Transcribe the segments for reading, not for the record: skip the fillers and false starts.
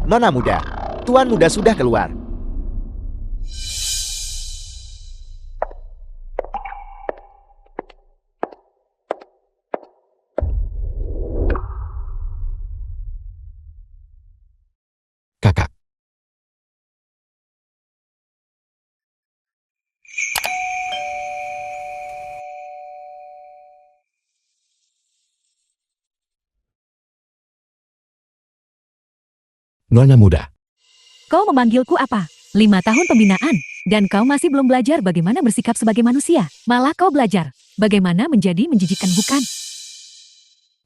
Nona muda, Tuan muda sudah keluar. Kakak. Nona muda. Kau memanggilku apa? 5 tahun pembinaan, dan kau masih belum belajar bagaimana bersikap sebagai manusia. Malah kau belajar bagaimana menjadi menjijikan, bukan?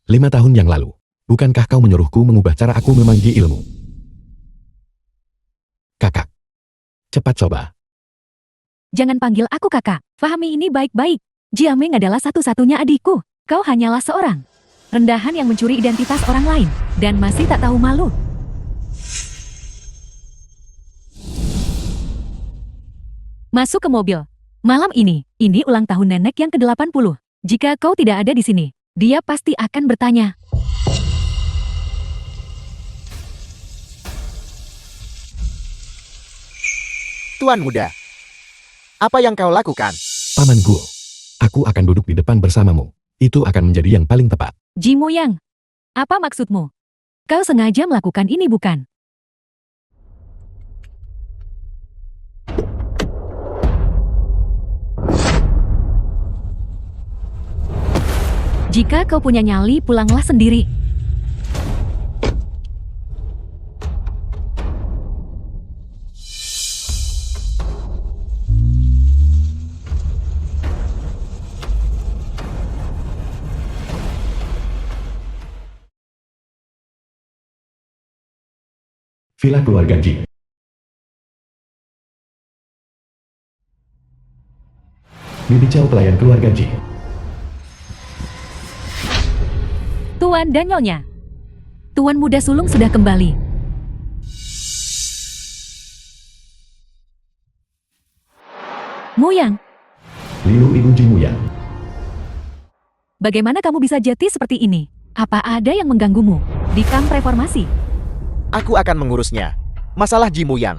5 tahun yang lalu, bukankah kau menyuruhku mengubah cara aku memanggi ilmu? Kakak. Cepat coba. Jangan panggil aku kakak. Fahami ini baik-baik. Jiaming adalah satu-satunya adikku. Kau hanyalah seorang rendahan yang mencuri identitas orang lain, dan masih tak tahu malu. Masuk ke mobil. Malam ini ulang tahun nenek yang ke-80. Jika kau tidak ada di sini, dia pasti akan bertanya. Tuan muda, apa yang kau lakukan? Paman Guo, aku akan duduk di depan bersamamu. Itu akan menjadi yang paling tepat. Ji Muyang, apa maksudmu? Kau sengaja melakukan ini, bukan? Jika kau punya nyali, pulanglah sendiri. Villa keluarga Ji. Bibi Chow pelayan keluarga Ji. Tuan dan Nyonya. Tuan muda sulung sudah kembali. Muyang, Liu Ibu Ji Muyang. bagaimana kamu bisa jati seperti ini? Apa ada yang mengganggumu di kamp reformasi? Aku akan mengurusnya. Masalah Ji Muyang.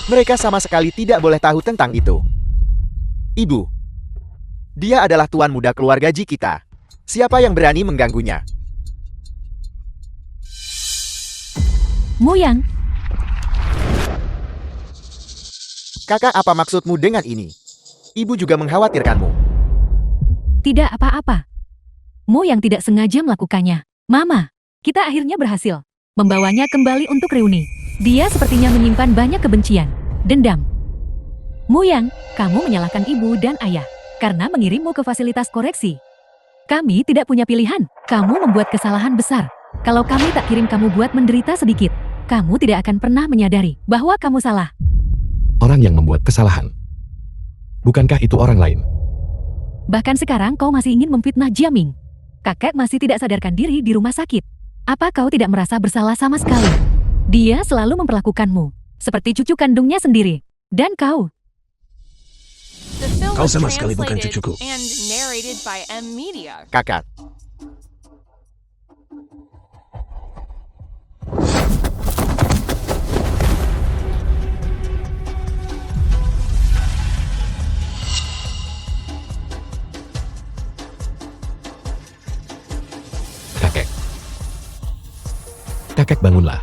Mereka sama sekali tidak boleh tahu tentang itu. Ibu, dia adalah tuan muda keluarga Ji kita. Siapa yang berani mengganggunya? Muyang, Kakak, apa maksudmu dengan ini? Ibu juga mengkhawatirkanmu. tidak apa-apa. Muyang tidak sengaja melakukannya. Mama, kita akhirnya berhasil membawanya kembali untuk reuni. Dia sepertinya menyimpan banyak kebencian, dendam. Muyang, kamu menyalahkan ibu dan ayah karena mengirimmu ke fasilitas koreksi. Kami tidak punya pilihan. Kamu membuat kesalahan besar. Kalau kami tak kirim kamu buat menderita sedikit, kamu tidak akan pernah menyadari bahwa kamu salah. Orang yang membuat kesalahan. Bukankah itu orang lain? Bahkan sekarang kau masih ingin memfitnah Jiaming. Kakek masih tidak sadarkan diri di rumah sakit. Apa kau tidak merasa bersalah sama sekali? Dia selalu memperlakukanmu seperti cucu kandungnya sendiri. Dan kau, Kau sama sekali bukan cucuku. And narrated by M Media. Kakak, Kakek. Kakek bangunlah.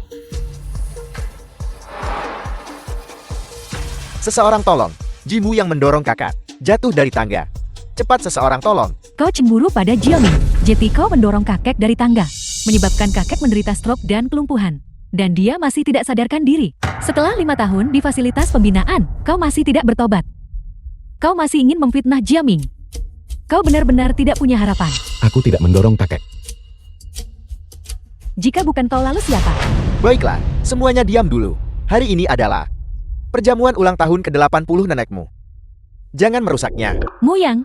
seseorang tolong. Jimu yang mendorong kakak jatuh dari tangga. Cepat, seseorang tolong. kau cemburu pada Jiaming. Jadi kau mendorong kakek dari tangga, menyebabkan kakek menderita stroke dan kelumpuhan. Dan dia masih tidak sadarkan diri. Setelah 5 tahun di fasilitas pembinaan, kau masih tidak bertobat. Kau masih ingin memfitnah Jiaming. Kau benar-benar tidak punya harapan. Aku tidak mendorong kakek. Jika bukan kau, lalu siapa? Baiklah, semuanya diam dulu. Hari ini adalah perjamuan ulang tahun ke-80 nenekmu. Jangan merusaknya. Muyang,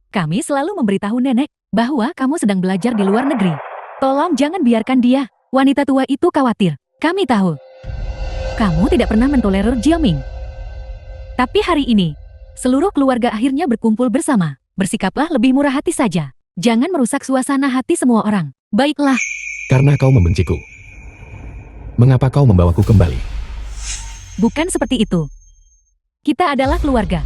kami selalu memberitahu nenek bahwa kamu sedang belajar di luar negeri. Tolong jangan biarkan dia. Wanita tua itu khawatir. Kami tahu. Kamu tidak pernah mentolerir Jiaming. Tapi hari ini, seluruh keluarga akhirnya berkumpul bersama. Bersikaplah lebih murah hati saja. Jangan merusak suasana hati semua orang. Baiklah. Karena kau membenciku. Mengapa kau membawaku kembali? Bukan seperti itu. Kita adalah keluarga.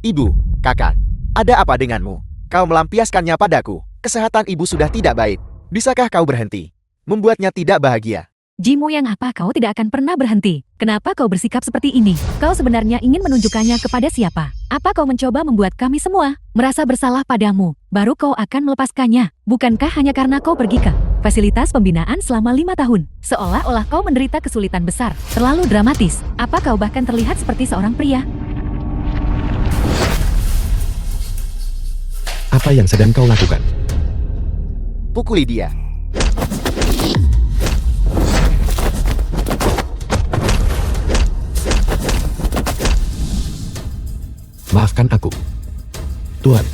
Ibu, kakak, ada apa denganmu? Kau melampiaskannya padaku. Kesehatan ibu sudah tidak baik. Bisakah kau berhenti? Membuatnya tidak bahagia. Jimu yang apa kau tidak akan pernah berhenti? Kenapa kau bersikap seperti ini? Kau sebenarnya ingin menunjukkannya kepada siapa? Apa kau mencoba membuat kami semua merasa bersalah padamu? Baru kau akan melepaskannya. Bukankah hanya karena kau pergi ke fasilitas pembinaan selama 5 tahun? Seolah-olah kau menderita kesulitan besar. Terlalu dramatis. Apa kau bahkan terlihat seperti seorang pria? Apa yang sedang kau lakukan? Pukuli dia. Maafkan aku. Tuan.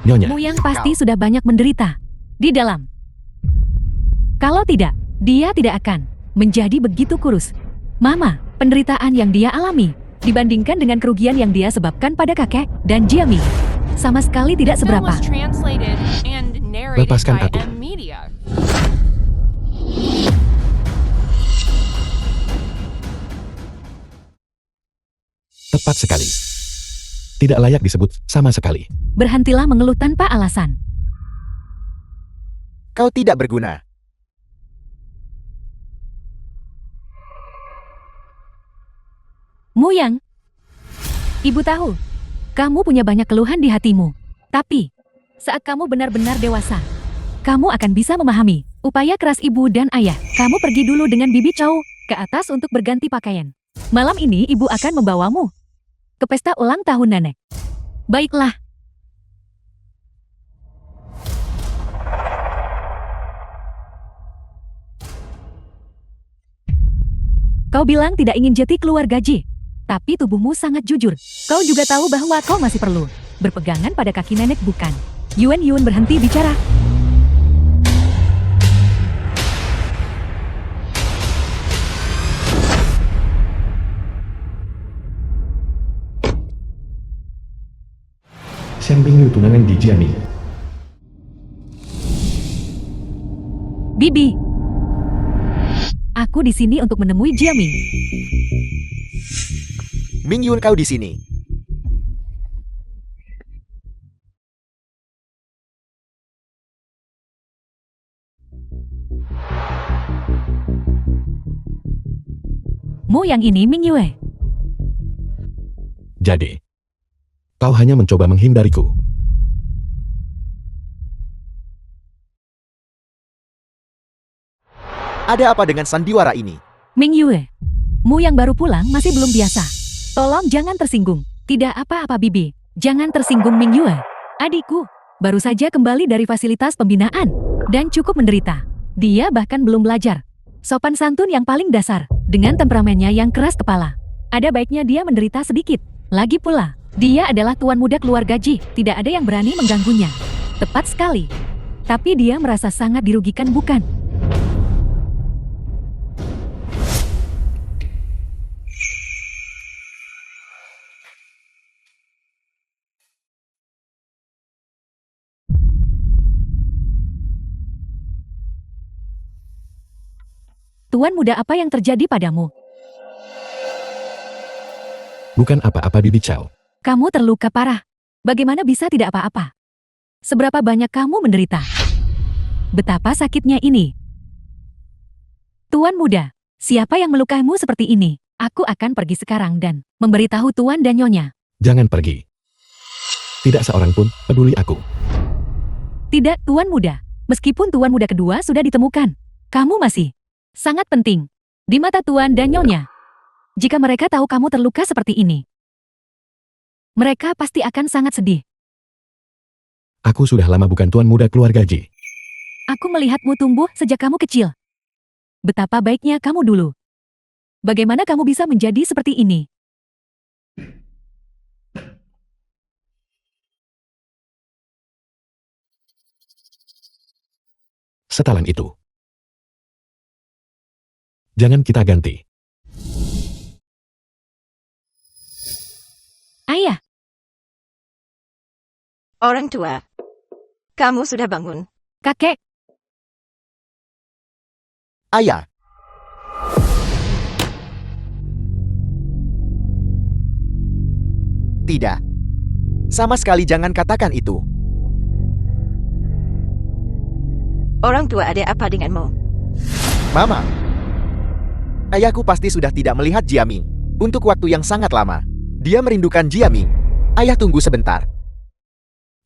Nyonya. Muyang pasti sudah banyak menderita di dalam. Kalau tidak, dia tidak akan menjadi begitu kurus. Mama, penderitaan yang dia alami dibandingkan dengan kerugian yang dia sebabkan pada kakek dan Jiami sama sekali tidak Film seberapa. was translated and narrated Lepaskan by aku. M Media. Tepat sekali. Tidak layak disebut sama sekali. Berhentilah mengeluh tanpa alasan. Kau tidak berguna. Muyang, ibu tahu, kamu punya banyak keluhan di hatimu. Tapi, saat kamu benar-benar dewasa, kamu akan bisa memahami upaya keras ibu dan ayah. Kamu pergi dulu dengan Bibi Chow ke atas untuk berganti pakaian. Malam ini ibu akan membawamu ke pesta ulang tahun nenek. Baiklah. Kau bilang tidak ingin jadi keluarga Ji, tapi tubuhmu sangat jujur. Kau juga tahu bahwa kau masih perlu berpegangan pada kaki nenek, bukan? Yuan berhenti bicara. Xiang Bingyu tunangan di Jiami. Bibi, aku di sini untuk menemui Jiami. Mingyun, kau di sini. Mu yang ini Ming Yue. Jadi, kau hanya mencoba menghindariku. Ada apa dengan sandiwara ini? Ming Yue, Mu yang baru pulang masih belum biasa. Tolong jangan tersinggung. Tidak apa-apa Bibi, jangan tersinggung Ming Yue. Adikku, baru saja kembali dari fasilitas pembinaan dan cukup menderita. Dia bahkan belum belajar sopan santun yang paling dasar. Dengan temperamennya yang keras kepala, ada baiknya dia menderita sedikit. Lagi pula, dia adalah tuan muda keluarga Ji. Tidak ada yang berani mengganggunya. Tepat sekali. Tapi dia merasa sangat dirugikan, bukan? Tuan muda, apa yang terjadi padamu? Bukan apa-apa Bibi Chow. Kamu terluka parah. Bagaimana bisa tidak apa-apa? Seberapa banyak kamu menderita? Betapa sakitnya ini. Tuan muda, siapa yang melukaimu seperti ini? Aku akan pergi sekarang dan memberitahu Tuan dan Nyonya. Jangan pergi. Tidak seorang pun peduli aku. Tidak, Tuan muda. Meskipun Tuan muda kedua sudah ditemukan, kamu masih sangat penting di mata Tuan dan Nyonya. Jika mereka tahu kamu terluka seperti ini, mereka pasti akan sangat sedih. Aku sudah lama bukan tuan muda keluarga Ji. Aku melihatmu tumbuh sejak kamu kecil. Betapa baiknya kamu dulu. Bagaimana kamu bisa menjadi seperti ini? Setelan itu. Jangan kita ganti. Ayah, Orang tua, kamu sudah bangun. Kakek, Ayah. Tidak. Sama sekali jangan katakan itu. Orang tua ada apa denganmu? Mama. Ayahku pasti sudah tidak melihat Jiaming untuk waktu yang sangat lama. Dia merindukan Jiaming. Ayah tunggu sebentar.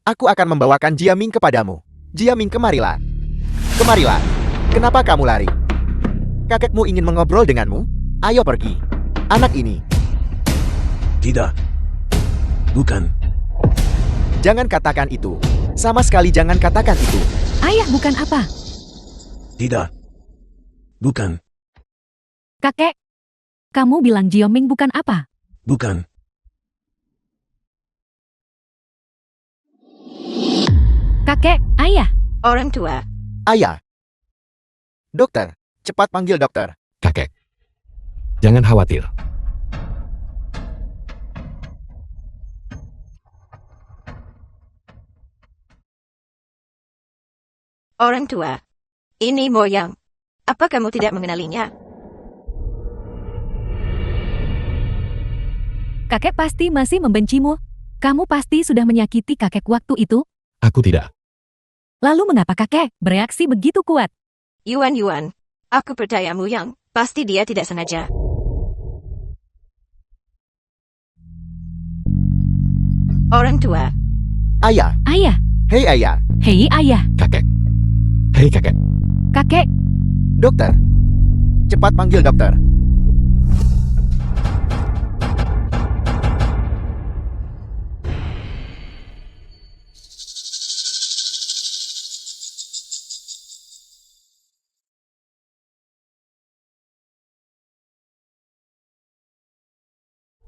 Aku akan membawakan Jiaming kepadamu. Jiaming, kemarilah. Kemarilah. Kenapa kamu lari? Kakekmu ingin mengobrol denganmu? Ayo pergi. Anak ini. Tidak. Bukan. Jangan katakan itu. Sama sekali jangan katakan itu. ayah bukan apa? Tidak. Bukan. Kakek, kamu bilang Jioming bukan apa? Bukan. Kakek, ayah. Orang tua. Ayah. Dokter. Cepat panggil dokter. Kakek. Jangan khawatir. Orang tua. Ini Moyang. Apa kamu tidak mengenalinya? Kakek pasti masih membencimu. Kamu pasti sudah menyakiti kakek waktu itu. Aku tidak. Lalu mengapa kakek bereaksi begitu kuat? Yuan. Aku percaya Moyang. Pasti dia tidak sengaja. Orang tua. Ayah. Ayah, Hei ayah. hei ayah, Kakek. Hei kakek. kakek, Dokter. Cepat panggil dokter.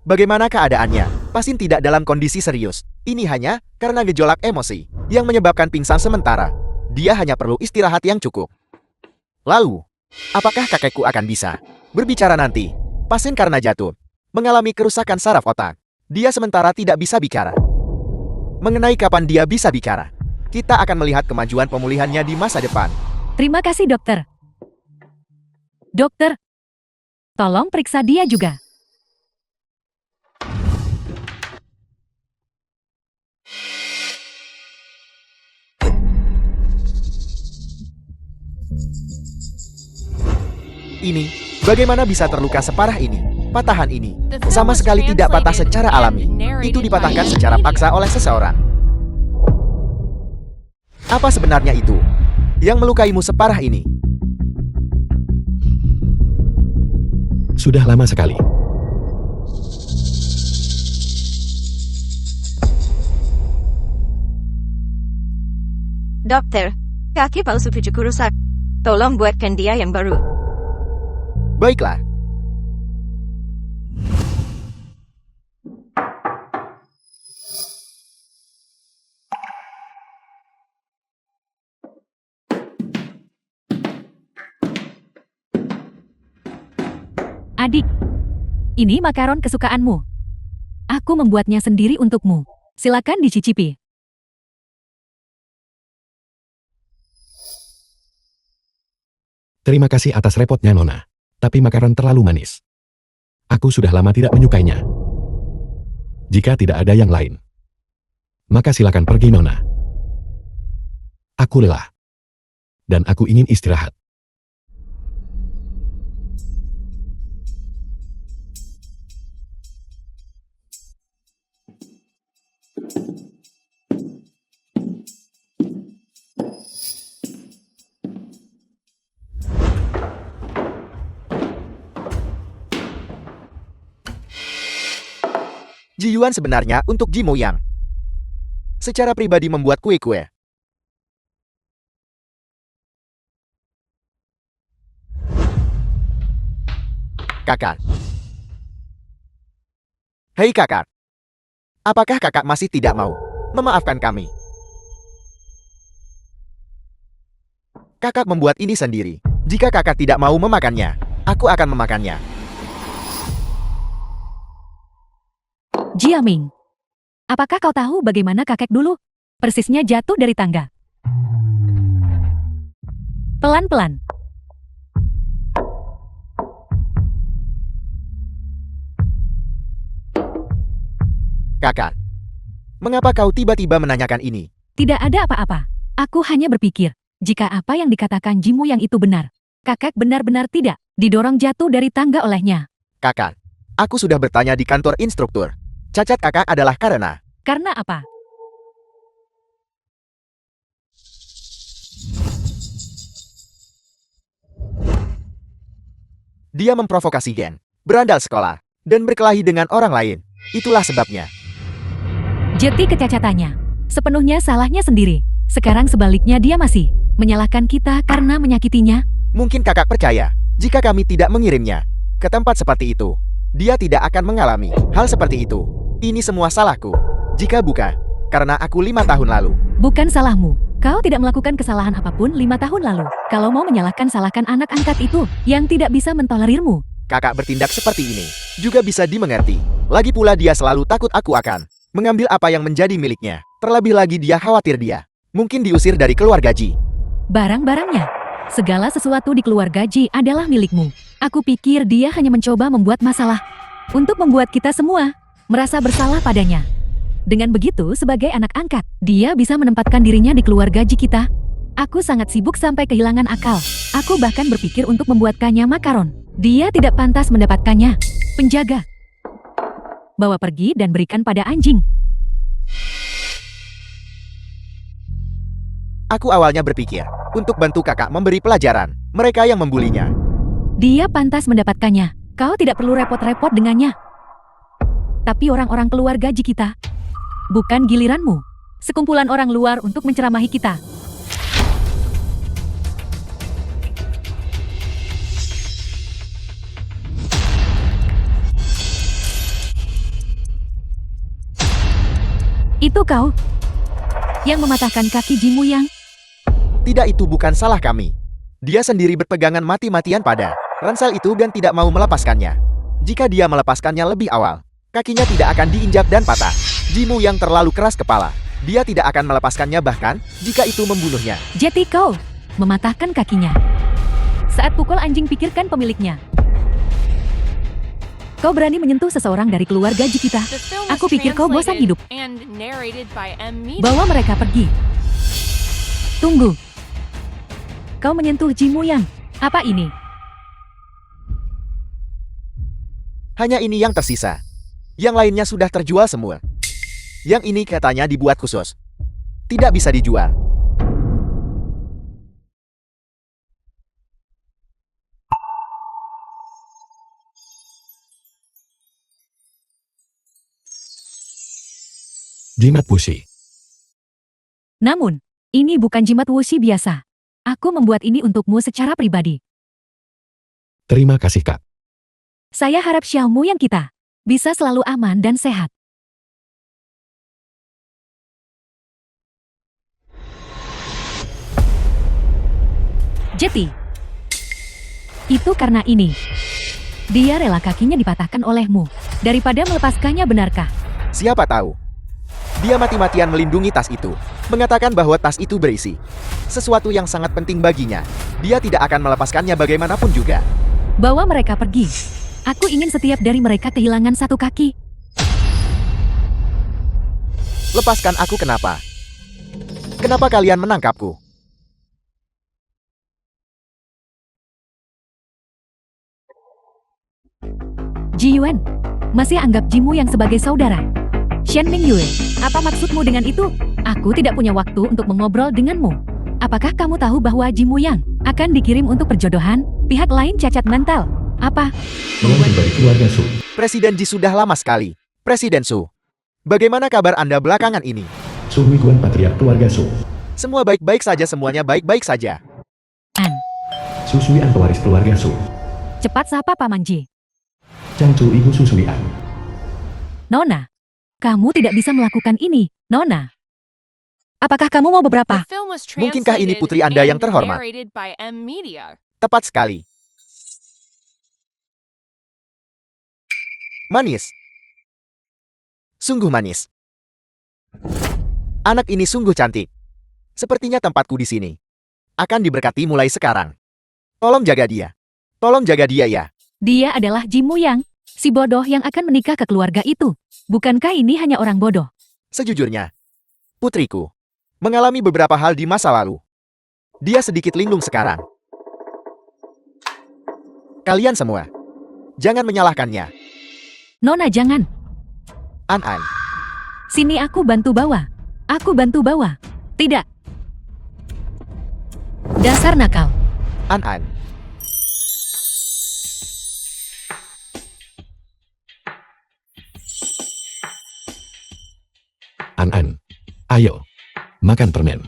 Bagaimana keadaannya? Pasien tidak dalam kondisi serius. Ini hanya karena gejolak emosi yang menyebabkan pingsan sementara. Dia hanya perlu istirahat yang cukup. Lalu, apakah kakekku akan bisa berbicara nanti? Pasien karena jatuh mengalami kerusakan saraf otak. Dia sementara tidak bisa bicara. Mengenai kapan dia bisa bicara, kita akan melihat kemajuan pemulihannya di masa depan. terima kasih dokter. Dokter, tolong periksa dia juga. Ini, bagaimana bisa terluka separah ini? Patahan ini sama sekali tidak patah secara alami. Itu dipatahkan secara paksa oleh seseorang. Apa sebenarnya itu yang melukaimu separah ini? Sudah lama sekali. Dokter. Kaki palsu cucuku rusak. Tolong buatkan dia yang baru. Baiklah. Adik, ini makaron kesukaanmu. Aku membuatnya sendiri untukmu. Silakan dicicipi. Terima kasih atas repotnya, Nona. Tapi makaron terlalu manis. Aku sudah lama tidak menyukainya. Jika tidak ada yang lain, maka silakan pergi, Nona. Aku lelah. Dan aku ingin istirahat. Ji Yuan sebenarnya untuk Ji Moyang. Secara pribadi membuat kue-kue. Kakak. Hei kakak. Apakah kakak masih tidak mau memaafkan kami? Kakak membuat ini sendiri. Jika kakak tidak mau memakannya, aku akan memakannya. Jiaming, apakah kau tahu bagaimana kakek dulu? Persisnya jatuh dari tangga. Pelan-pelan. Kakak, mengapa kau tiba-tiba menanyakan ini? Tidak ada apa-apa. Aku hanya berpikir, jika apa yang dikatakan Jimu yang itu benar, kakak benar-benar tidak didorong jatuh dari tangga olehnya. Kakak, aku sudah bertanya di kantor instruktur. Cacat kakak adalah karena Karena apa? dia memprovokasi Gen, berandal sekolah, dan berkelahi dengan orang lain. Itulah sebabnya. Jeti kecacatannya. Sepenuhnya salahnya sendiri. Sekarang sebaliknya dia masih menyalahkan kita karena menyakitinya. Mungkin kakak percaya, jika kami tidak mengirimnya ke tempat seperti itu, dia tidak akan mengalami hal seperti itu. Ini semua salahku. Jika bukan, karena aku 5 tahun lalu. Bukan salahmu. Kau tidak melakukan kesalahan apapun 5 tahun lalu. Kalau mau menyalahkan, salahkan anak angkat itu yang tidak bisa mentolerirmu. Kakak bertindak seperti ini juga bisa dimengerti. Lagi pula dia selalu takut aku akan mengambil apa yang menjadi miliknya. Terlebih lagi dia khawatir dia mungkin diusir dari keluarga Ji. Barang-barangnya. Segala sesuatu di keluarga Ji adalah milikmu. Aku pikir dia hanya mencoba membuat masalah untuk membuat kita semua merasa bersalah padanya. Dengan begitu, sebagai anak angkat, dia bisa menempatkan dirinya di keluarga Ji kita. Aku sangat sibuk sampai kehilangan akal. Aku bahkan berpikir untuk membuatkannya makaron. Dia tidak pantas mendapatkannya. Penjaga. Bawa pergi dan berikan pada anjing. Aku awalnya berpikir untuk bantu kakak memberi pelajaran mereka yang membulinya. Dia pantas mendapatkannya. Kau tidak perlu repot-repot dengannya. Tapi orang-orang keluarga Ji kita, bukan giliranmu. Sekumpulan orang luar untuk menceramahi kita. Itu kau yang mematahkan kaki Jimu yang... Tidak, itu bukan salah kami. Dia sendiri berpegangan mati-matian pada ransel itu dan tidak mau melepaskannya. Jika dia melepaskannya lebih awal, kakinya tidak akan diinjak dan patah. Jimu yang terlalu keras kepala. Dia tidak akan melepaskannya bahkan jika itu membunuhnya. Jeti, kau mematahkan kakinya. Saat pukul anjing, pikirkan pemiliknya. Kau berani menyentuh seseorang dari keluarga Ji kita. The film Aku was pikir kau bosan translated hidup. and narrated by M. Media. Bawa mereka pergi. Tunggu. Kau menyentuh Jimu yang... Apa ini? Hanya ini yang tersisa. Yang lainnya sudah terjual semua. Yang ini katanya dibuat khusus. Tidak bisa dijual. Jimat Wuxi. Namun, ini bukan jimat wuxi biasa. Aku membuat ini untukmu secara pribadi. Terima kasih, Kak. Saya harap Xiaomu yang kita bisa selalu aman dan sehat. Jeti. Itu karena ini. Dia rela kakinya dipatahkan olehmu daripada melepaskannya, benarkah? Siapa tahu. Dia mati-matian melindungi tas itu. Mengatakan bahwa tas itu berisi sesuatu yang sangat penting baginya. Dia tidak akan melepaskannya bagaimanapun juga. Bawa mereka pergi. Aku ingin setiap dari mereka kehilangan satu kaki. Lepaskan aku, kenapa? Kenapa kalian menangkapku? Ji Yuan, masih anggap Jimu yang sebagai saudara. Shen Mingyue, apa maksudmu dengan itu? Aku tidak punya waktu untuk mengobrol denganmu. Apakah kamu tahu bahwa Jimu Yang akan dikirim untuk perjodohan? Pihak lain cacat mental. Apa? Mengandung dari keluarga Su. Presiden Ji sudah lama sekali. Presiden Su, bagaimana kabar Anda belakangan ini? Su Huiguan Patriark keluarga Su. Semua baik-baik saja, semuanya baik-baik saja. An, Su Suian pewaris keluarga Su. cepat sapa Paman Ji. Chang Chu Ibu Su Suian. Nona, kamu tidak bisa melakukan ini, Nona. Apakah kamu mau beberapa? The film was Mungkinkah ini translated putri Anda yang and terhormat? narrated by M. Media. Tepat sekali. Manis. Sungguh manis. Anak ini sungguh cantik. Sepertinya tempatku di sini. akan diberkati mulai sekarang. Tolong jaga dia. Tolong jaga dia ya. Dia adalah Ji Muyang, si bodoh yang akan menikah ke keluarga itu. Bukankah ini hanya orang bodoh? Sejujurnya, putriku mengalami beberapa hal di masa lalu. Dia sedikit linglung sekarang. Kalian semua, jangan menyalahkannya. Nona jangan. An-an, Sini aku bantu bawa. Aku bantu bawa. Tidak. Dasar nakal. An-an. An-an, ayo, makan permen.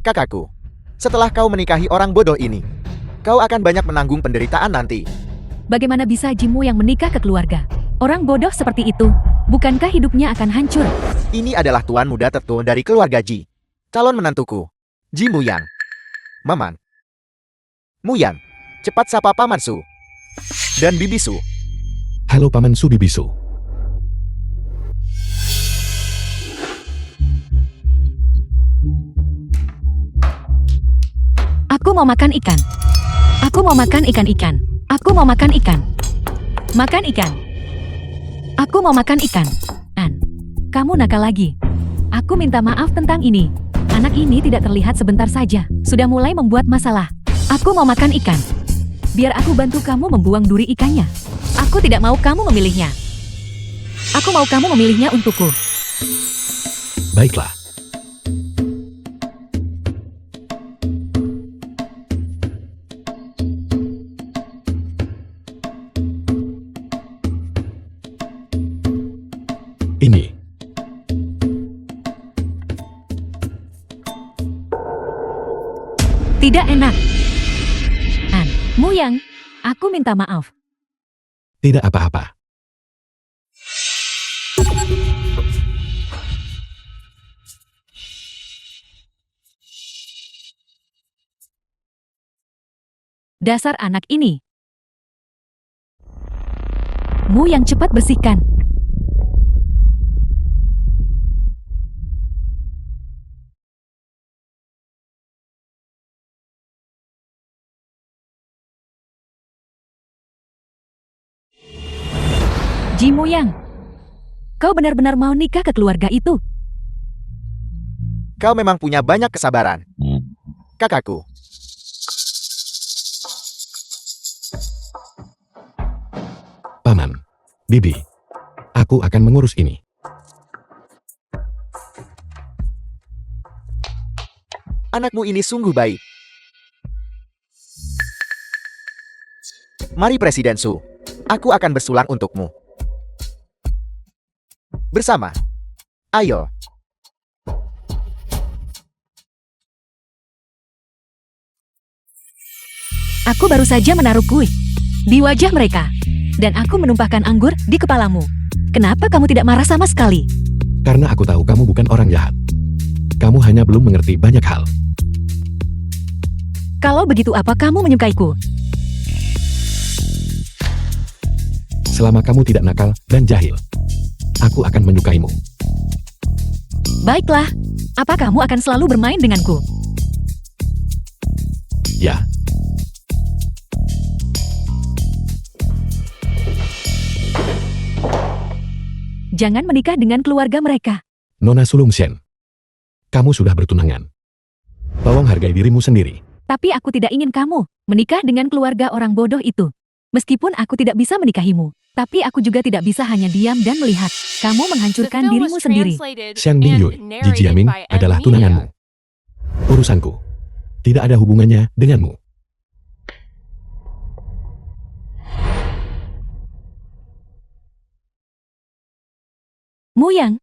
Kakakku, setelah kau menikahi orang bodoh ini, kau akan banyak menanggung penderitaan nanti. Bagaimana bisa Ji Muyang menikah ke keluarga orang bodoh seperti itu? Bukankah hidupnya akan hancur? Ini adalah tuan muda tertua dari keluarga Ji. Calon menantuku, Ji Muyang. Maman. Muyang, cepat sapa Paman Su. Dan Bibi Su. Halo Paman Su Bibisu. Aku mau makan ikan. Aku mau makan ikan-ikan. Aku mau makan ikan. Makan ikan. Aku mau makan ikan. An, kamu nakal lagi. Aku minta maaf tentang ini. Anak ini tidak terlihat sebentar saja. Sudah mulai membuat masalah. Aku mau makan ikan. Biar aku bantu kamu membuang duri ikannya. Aku tidak mau kamu memilihnya. Aku mau kamu memilihnya untukku. Baiklah. Ini. Tidak enak. An, Muyang, aku minta maaf. Tidak apa-apa. Dasar anak ini. Muyang cepat bersihkan. Ji Muyang, kau benar-benar mau nikah ke keluarga itu? Kau memang punya banyak kesabaran. Kakakku. Paman, Bibi, aku akan mengurus ini. Anakmu ini sungguh baik. Mari Presiden Su, aku akan bersulang untukmu. Bersama. Ayo. Aku baru saja menaruh kue di wajah mereka. Dan aku menumpahkan anggur di kepalamu. Kenapa kamu tidak marah sama sekali? Karena aku tahu kamu bukan orang jahat. Kamu hanya belum mengerti banyak hal. Kalau begitu apa kamu menyukaiku? Selama kamu tidak nakal dan jahil, aku akan menyukaimu. Baiklah, apa kamu akan selalu bermain denganku? Ya, Jangan menikah dengan keluarga mereka. Nona Sulungshen. Kamu sudah bertunangan. Tolong hargai dirimu sendiri. Tapi aku tidak ingin kamu menikah dengan keluarga orang bodoh itu. Meskipun aku tidak bisa menikahimu, tapi aku juga tidak bisa hanya diam dan melihat kamu The menghancurkan film dirimu was sendiri. translated Xiang Mingyue, and Ji narrated Jiamin by adalah Emilia. tunanganmu. Urusanku. Tidak ada hubungannya denganmu. Muyang,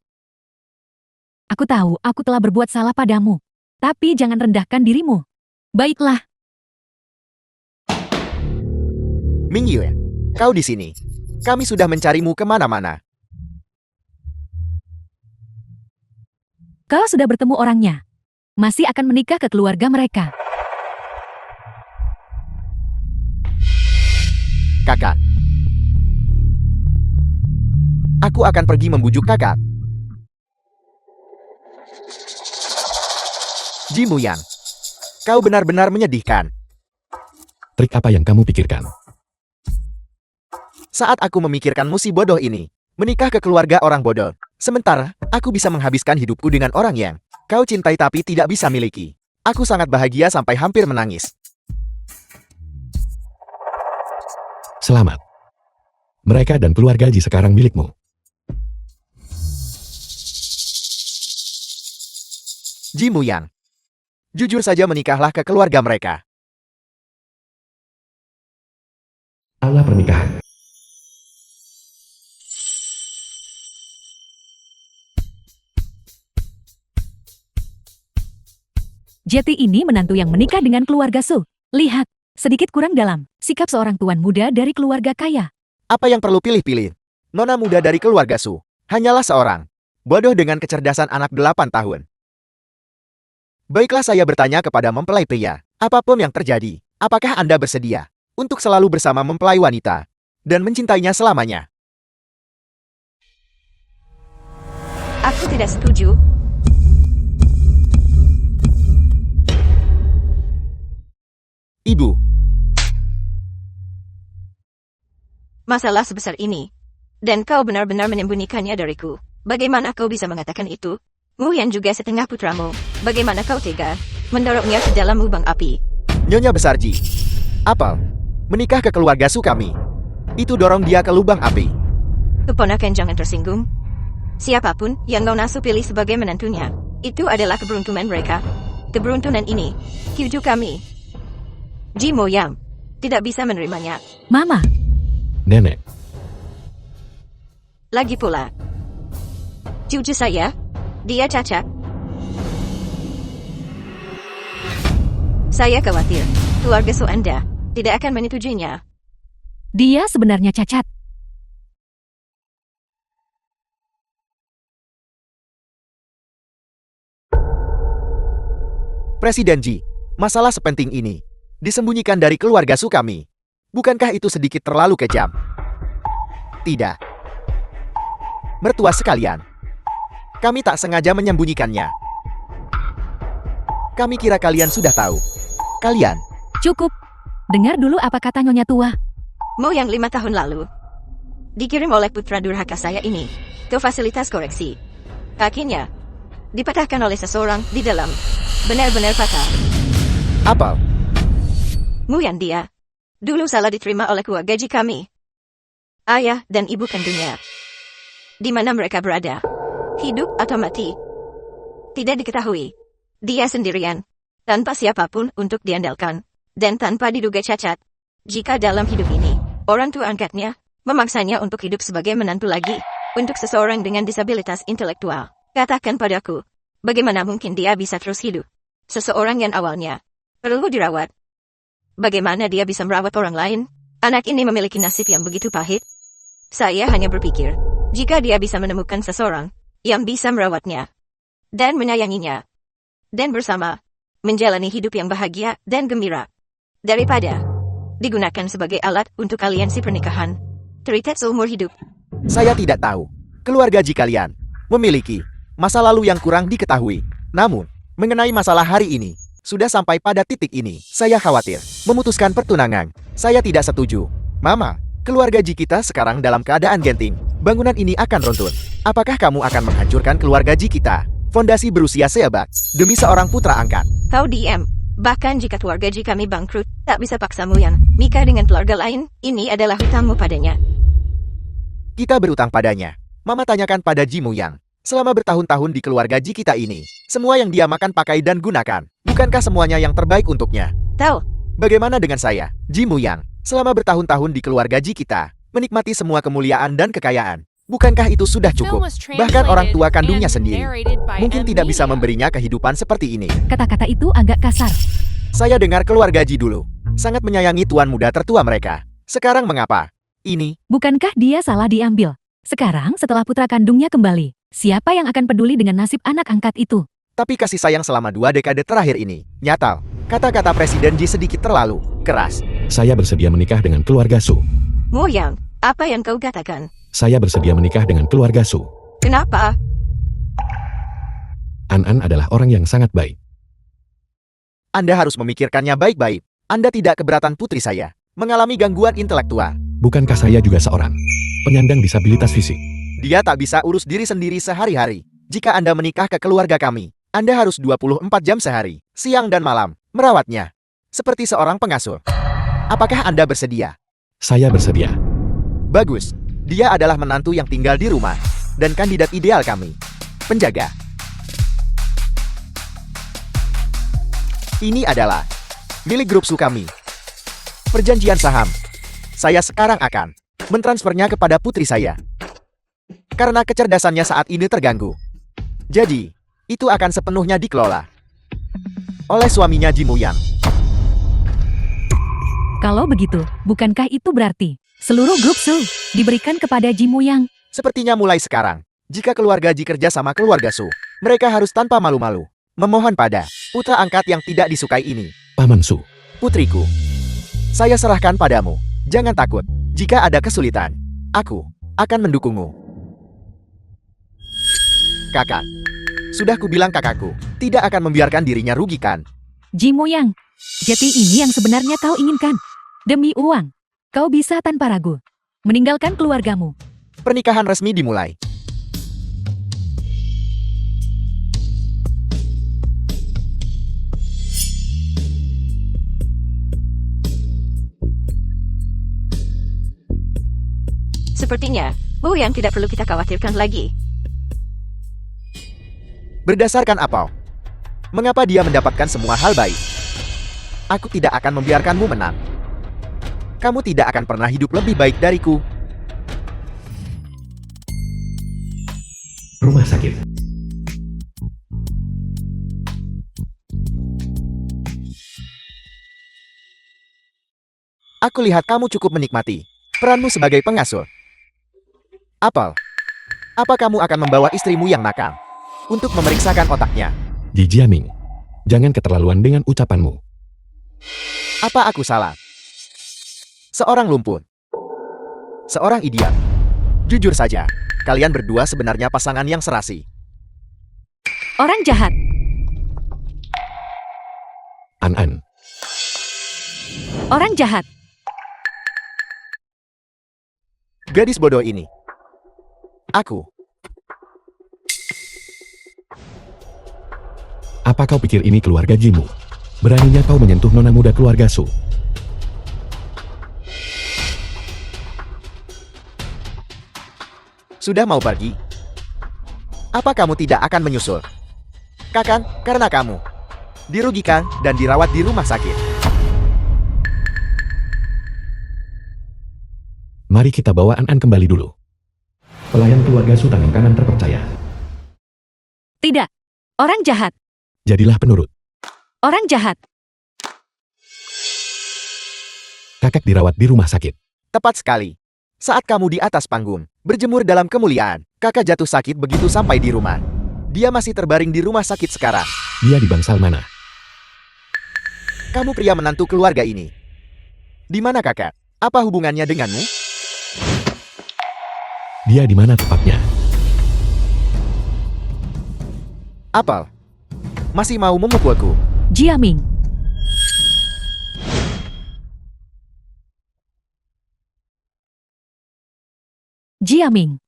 aku tahu aku telah berbuat salah padamu. Tapi jangan rendahkan dirimu. Baiklah, Mingyue, kau di sini. Kami sudah mencarimu kemana-mana. kau sudah bertemu orangnya. Masih akan menikah ke keluarga mereka. kakak. Aku akan pergi membujuk kakak. Ji Muyang, kau benar-benar menyedihkan. Trik apa yang kamu pikirkan? Saat aku memikirkanmu si bodoh ini, menikah ke keluarga orang bodoh. Sementara, aku bisa menghabiskan hidupku dengan orang yang kau cintai tapi tidak bisa miliki. Aku sangat bahagia sampai hampir menangis. Selamat. Mereka dan keluarga Ji sekarang milikmu. Ji Muyang, jujur saja menikahlah ke keluarga mereka. Aula pernikahan. Jeti ini menantu yang menikah dengan keluarga Su. Lihat, sedikit kurang dalam, sikap seorang tuan muda dari keluarga kaya. Apa yang perlu pilih-pilih? Nona muda dari keluarga Su, hanyalah seorang bodoh dengan kecerdasan anak 8 tahun. Baiklah, saya bertanya kepada mempelai pria, apapun yang terjadi, apakah Anda bersedia untuk selalu bersama mempelai wanita dan mencintainya selamanya? Aku tidak setuju. Ibu, Masalah sebesar ini. Dan kau benar-benar menyembunyikannya dariku. Bagaimana kau bisa mengatakan itu? Muyan juga setengah putramu. Bagaimana kau tega mendorongnya ke dalam lubang api? Nyonya Besar Ji, Apel, menikah ke keluarga Su kami. Itu dorong dia ke lubang api. Keponakan jangan tersinggung. Siapapun yang Nona Su pilih sebagai menantunya, itu adalah keberuntungan mereka. Keberuntungan ini, cucu kami. Ji Moyang tidak bisa menerimanya. Mama, Nenek, Lagi pula, cucu saya, dia cacat. Saya khawatir, keluarga Su Anda tidak akan menyetujuinya. dia sebenarnya cacat. Presiden Ji, masalah sepenting ini disembunyikan dari keluarga Su kami. Bukankah itu sedikit terlalu kejam? Tidak. Mertua sekalian, kami tak sengaja menyembunyikannya. Kami kira kalian sudah tahu. Kalian, Cukup. Dengar dulu apa kata Nyonya tua. Moyang 5 tahun lalu dikirim oleh putra durhaka saya ini ke fasilitas koreksi. Kakinya dipatahkan oleh seseorang di dalam. Benar-benar patah. Apel, Muyan dia dulu salah diterima oleh keluarga Ji kami. Ayah dan ibu kandungnya. Di mana mereka berada? Hidup atau mati? Tidak diketahui. Dia sendirian, tanpa siapapun untuk diandalkan, dan tanpa diduga cacat. Jika dalam hidup ini, orang tua angkatnya memaksanya untuk hidup sebagai menantu lagi, untuk seseorang dengan disabilitas intelektual, katakan padaku, bagaimana mungkin dia bisa terus hidup? Seseorang yang awalnya perlu dirawat. Bagaimana dia bisa merawat orang lain? Anak ini memiliki nasib yang begitu pahit. Saya hanya berpikir, jika dia bisa menemukan seseorang yang bisa merawatnya dan menyayanginya, dan bersama menjalani hidup yang bahagia dan gembira, daripada digunakan sebagai alat untuk aliansi pernikahan terikat seumur hidup. saya tidak tahu. Keluarga Ji kalian memiliki masa lalu yang kurang diketahui. Namun, mengenai masalah hari ini, sudah sampai pada titik ini, saya khawatir memutuskan pertunangan. Saya tidak setuju. Mama, keluarga Ji kita sekarang dalam keadaan genting. Bangunan ini akan runtuh. Apakah kamu akan menghancurkan keluarga Ji kita? Fondasi berusia seabad demi seorang putra angkat. Kau diam. Bahkan jika keluarga Ji kami bangkrut, tak bisa paksa Muyan nikah dengan keluarga lain. Ini adalah hutangmu padanya. Kita berutang padanya. Mama tanyakan pada Ji Muyang. Selama bertahun-tahun di keluarga Ji kita ini, semua yang dia makan, pakai, dan gunakan, bukankah semuanya yang terbaik untuknya? Tahu, Bagaimana dengan saya, Ji Muyang? Selama bertahun-tahun di keluarga Ji kita, menikmati semua kemuliaan dan kekayaan. Bukankah itu sudah cukup? Bahkan orang tua kandungnya sendiri mungkin tidak bisa memberinya kehidupan seperti ini. Kata-kata itu agak kasar. Saya dengar keluarga Ji dulu sangat menyayangi tuan muda tertua mereka. Sekarang mengapa? Ini, Bukankah dia salah diambil? Sekarang setelah putra kandungnya kembali, siapa yang akan peduli dengan nasib anak angkat itu? tapi kasih sayang selama 2 dekade terakhir ini, nyata. Kata-kata Presiden Ji sedikit terlalu keras. saya bersedia menikah dengan keluarga Su. Mu Yang, apa yang kau katakan? Saya bersedia menikah dengan keluarga Su. Kenapa? An adalah orang yang sangat baik. Anda harus memikirkannya baik-baik. Anda tidak keberatan putri saya mengalami gangguan intelektual. Bukankah saya juga seorang penyandang disabilitas fisik? Dia tak bisa urus diri sendiri sehari-hari. Jika Anda menikah ke keluarga kami, Anda harus 24 jam sehari, siang dan malam, merawatnya. Seperti seorang pengasuh. Apakah Anda bersedia? Saya bersedia. Bagus. Dia adalah menantu yang tinggal di rumah. Dan kandidat ideal kami. Penjaga. Ini adalah milik grup Su kami. Perjanjian saham. Saya sekarang akan mentransfernya kepada putri saya. Karena kecerdasannya saat ini terganggu. Jadi, itu akan sepenuhnya dikelola oleh suaminya Ji Muyang. Kalau begitu, bukankah itu berarti seluruh grup Su diberikan kepada Ji Muyang? Sepertinya mulai sekarang, jika keluarga Ji kerja sama keluarga Su, mereka harus tanpa malu-malu memohon pada putra angkat yang tidak disukai ini. Paman Su. Putriku, saya serahkan padamu. Jangan takut. Jika ada kesulitan, aku akan mendukungmu. Kakak, sudah kubilang kakakku tidak akan membiarkan dirinya rugikan. Ji Muyang, jati ini yang sebenarnya kau inginkan. Demi uang, kau bisa tanpa ragu meninggalkan keluargamu. Pernikahan resmi dimulai. Sepertinya, Mu Yang tidak perlu kita khawatirkan lagi. Berdasarkan apa? Mengapa dia mendapatkan semua hal baik? Aku tidak akan membiarkanmu menang. Kamu tidak akan pernah hidup lebih baik dariku. Rumah sakit. Aku lihat kamu cukup menikmati peranmu sebagai pengasuh. Apel, apa kamu akan membawa istrimu yang nakal untuk memeriksakan otaknya? Ji Jiaming, jangan keterlaluan dengan ucapanmu. Apa aku salah? Seorang lumpur. Seorang idiot. Jujur saja, kalian berdua sebenarnya pasangan yang serasi. Orang jahat. An. Orang jahat. Gadis bodoh ini. Aku. Apa kau pikir ini keluarga Jimu? Beraninya kau menyentuh nona muda keluarga Su. Sudah mau pergi? Apa kamu tidak akan menyusul? Kakak, karena kamu dirugikan dan dirawat di rumah sakit. Mari kita bawa An kembali dulu. Pelayan keluarga Su tangan kanan terpercaya. Tidak. Orang jahat. Jadilah penurut. Orang jahat. Kakek dirawat di rumah sakit. Tepat sekali. Saat kamu di atas panggung, berjemur dalam kemuliaan, kakak jatuh sakit begitu sampai di rumah. Dia masih terbaring di rumah sakit sekarang. Dia di bangsal mana? Kamu pria menantu keluarga ini. Di mana kakak? Apa hubungannya denganmu? Dia di mana tepatnya? Apel, masih mau memukulku? Jiaming. Jiaming.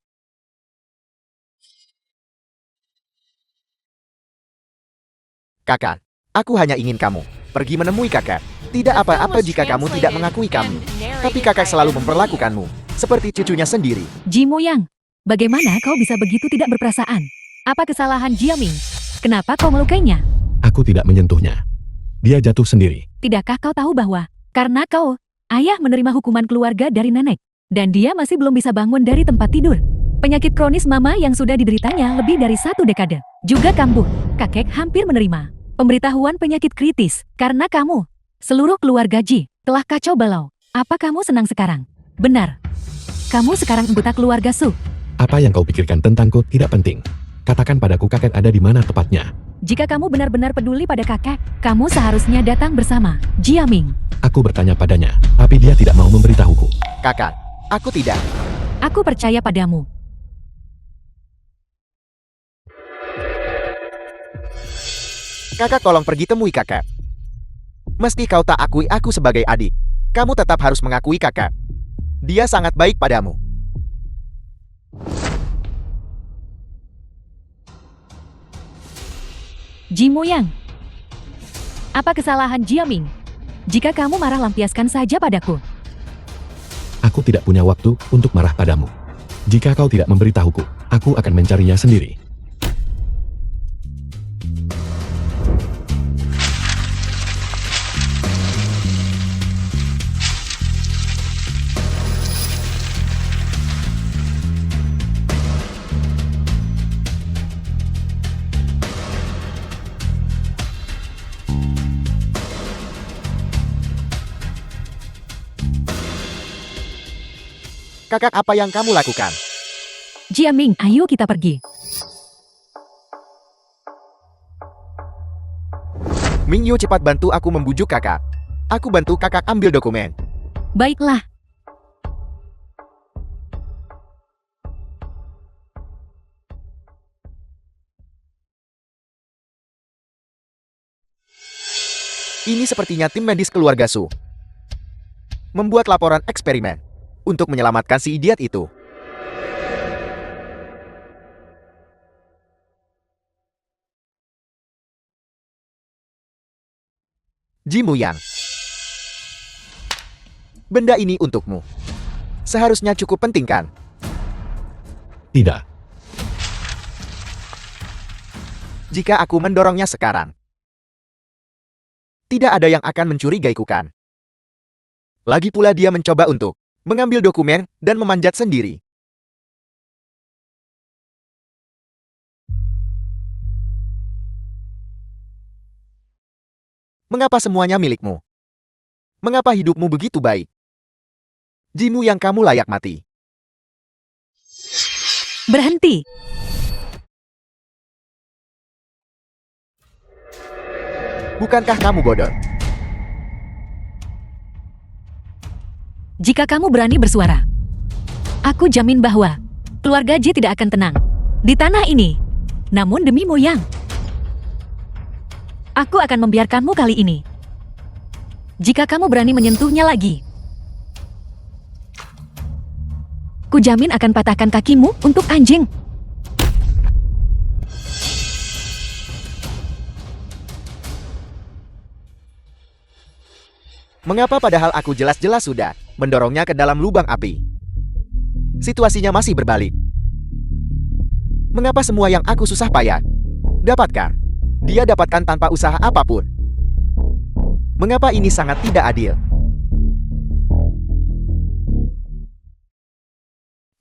Kakak, aku hanya ingin kamu pergi menemui kakak. Tidak apa-apa jika kamu tidak mengakui kami. Tapi kakak selalu memperlakukanmu seperti cucunya sendiri. Ji Muyang, bagaimana kau bisa begitu tidak berperasaan? Apa kesalahan Jiaming? Kenapa kau melukainya? Aku tidak menyentuhnya. Dia jatuh sendiri. Tidakkah kau tahu bahwa karena kau, ayah menerima hukuman keluarga dari nenek, dan dia masih belum bisa bangun dari tempat tidur. Penyakit kronis mama yang sudah dideritanya lebih dari 1 dekade. Juga kambuh, kakek hampir menerima pemberitahuan penyakit kritis karena kamu. Seluruh keluarga Ji telah kacau balau. Apa kamu senang sekarang? Benar. Kamu sekarang anggota keluarga Su. Apa yang kau pikirkan tentangku tidak penting. Katakan padaku kakek ada di mana tepatnya. Jika kamu benar-benar peduli pada kakek, kamu seharusnya datang bersama Jiaming. Aku bertanya padanya, tapi dia tidak mau memberitahuku. Kakak, Aku tidak. Aku percaya padamu. Kakak, tolong pergi temui kakak. Meski kau tak akui aku sebagai adik, kamu tetap harus mengakui kakak. Dia sangat baik padamu. Ji Muyang. Apa kesalahan Jiaming? Jika kamu marah, lampiaskan saja padaku. Aku tidak punya waktu untuk marah padamu. Jika kau tidak memberitahuku, aku akan mencarinya sendiri. Kakak, apa yang kamu lakukan? Jiaming, ayo kita pergi. Mingyu, cepat bantu aku membujuk kakak. Aku bantu kakak ambil dokumen. Baiklah. Ini sepertinya tim medis keluarga Su membuat laporan eksperimen untuk menyelamatkan si idiot itu. Ji Muyang, benda ini untukmu. Seharusnya cukup penting, kan? Tidak. Jika aku mendorongnya sekarang, tidak ada yang akan mencurigaiku, kan? Lagi pula dia mencoba untuk mengambil dokumen dan memanjat sendiri. Mengapa semuanya milikmu? Mengapa hidupmu begitu baik? Ji Muyang, kamu layak mati. Berhenti. Bukankah kamu bodoh? Jika kamu berani bersuara, aku jamin bahwa keluarga Ji tidak akan tenang di tanah ini. Namun demi Muyang, aku akan membiarkanmu kali ini. Jika kamu berani menyentuhnya lagi, ku jamin akan patahkan kakimu untuk anjing. Mengapa padahal aku jelas-jelas sudah mendorongnya ke dalam lubang api? Situasinya masih berbalik. Mengapa semua yang aku susah payah dapatkan, dia dapatkan tanpa usaha apapun? Mengapa ini sangat tidak adil?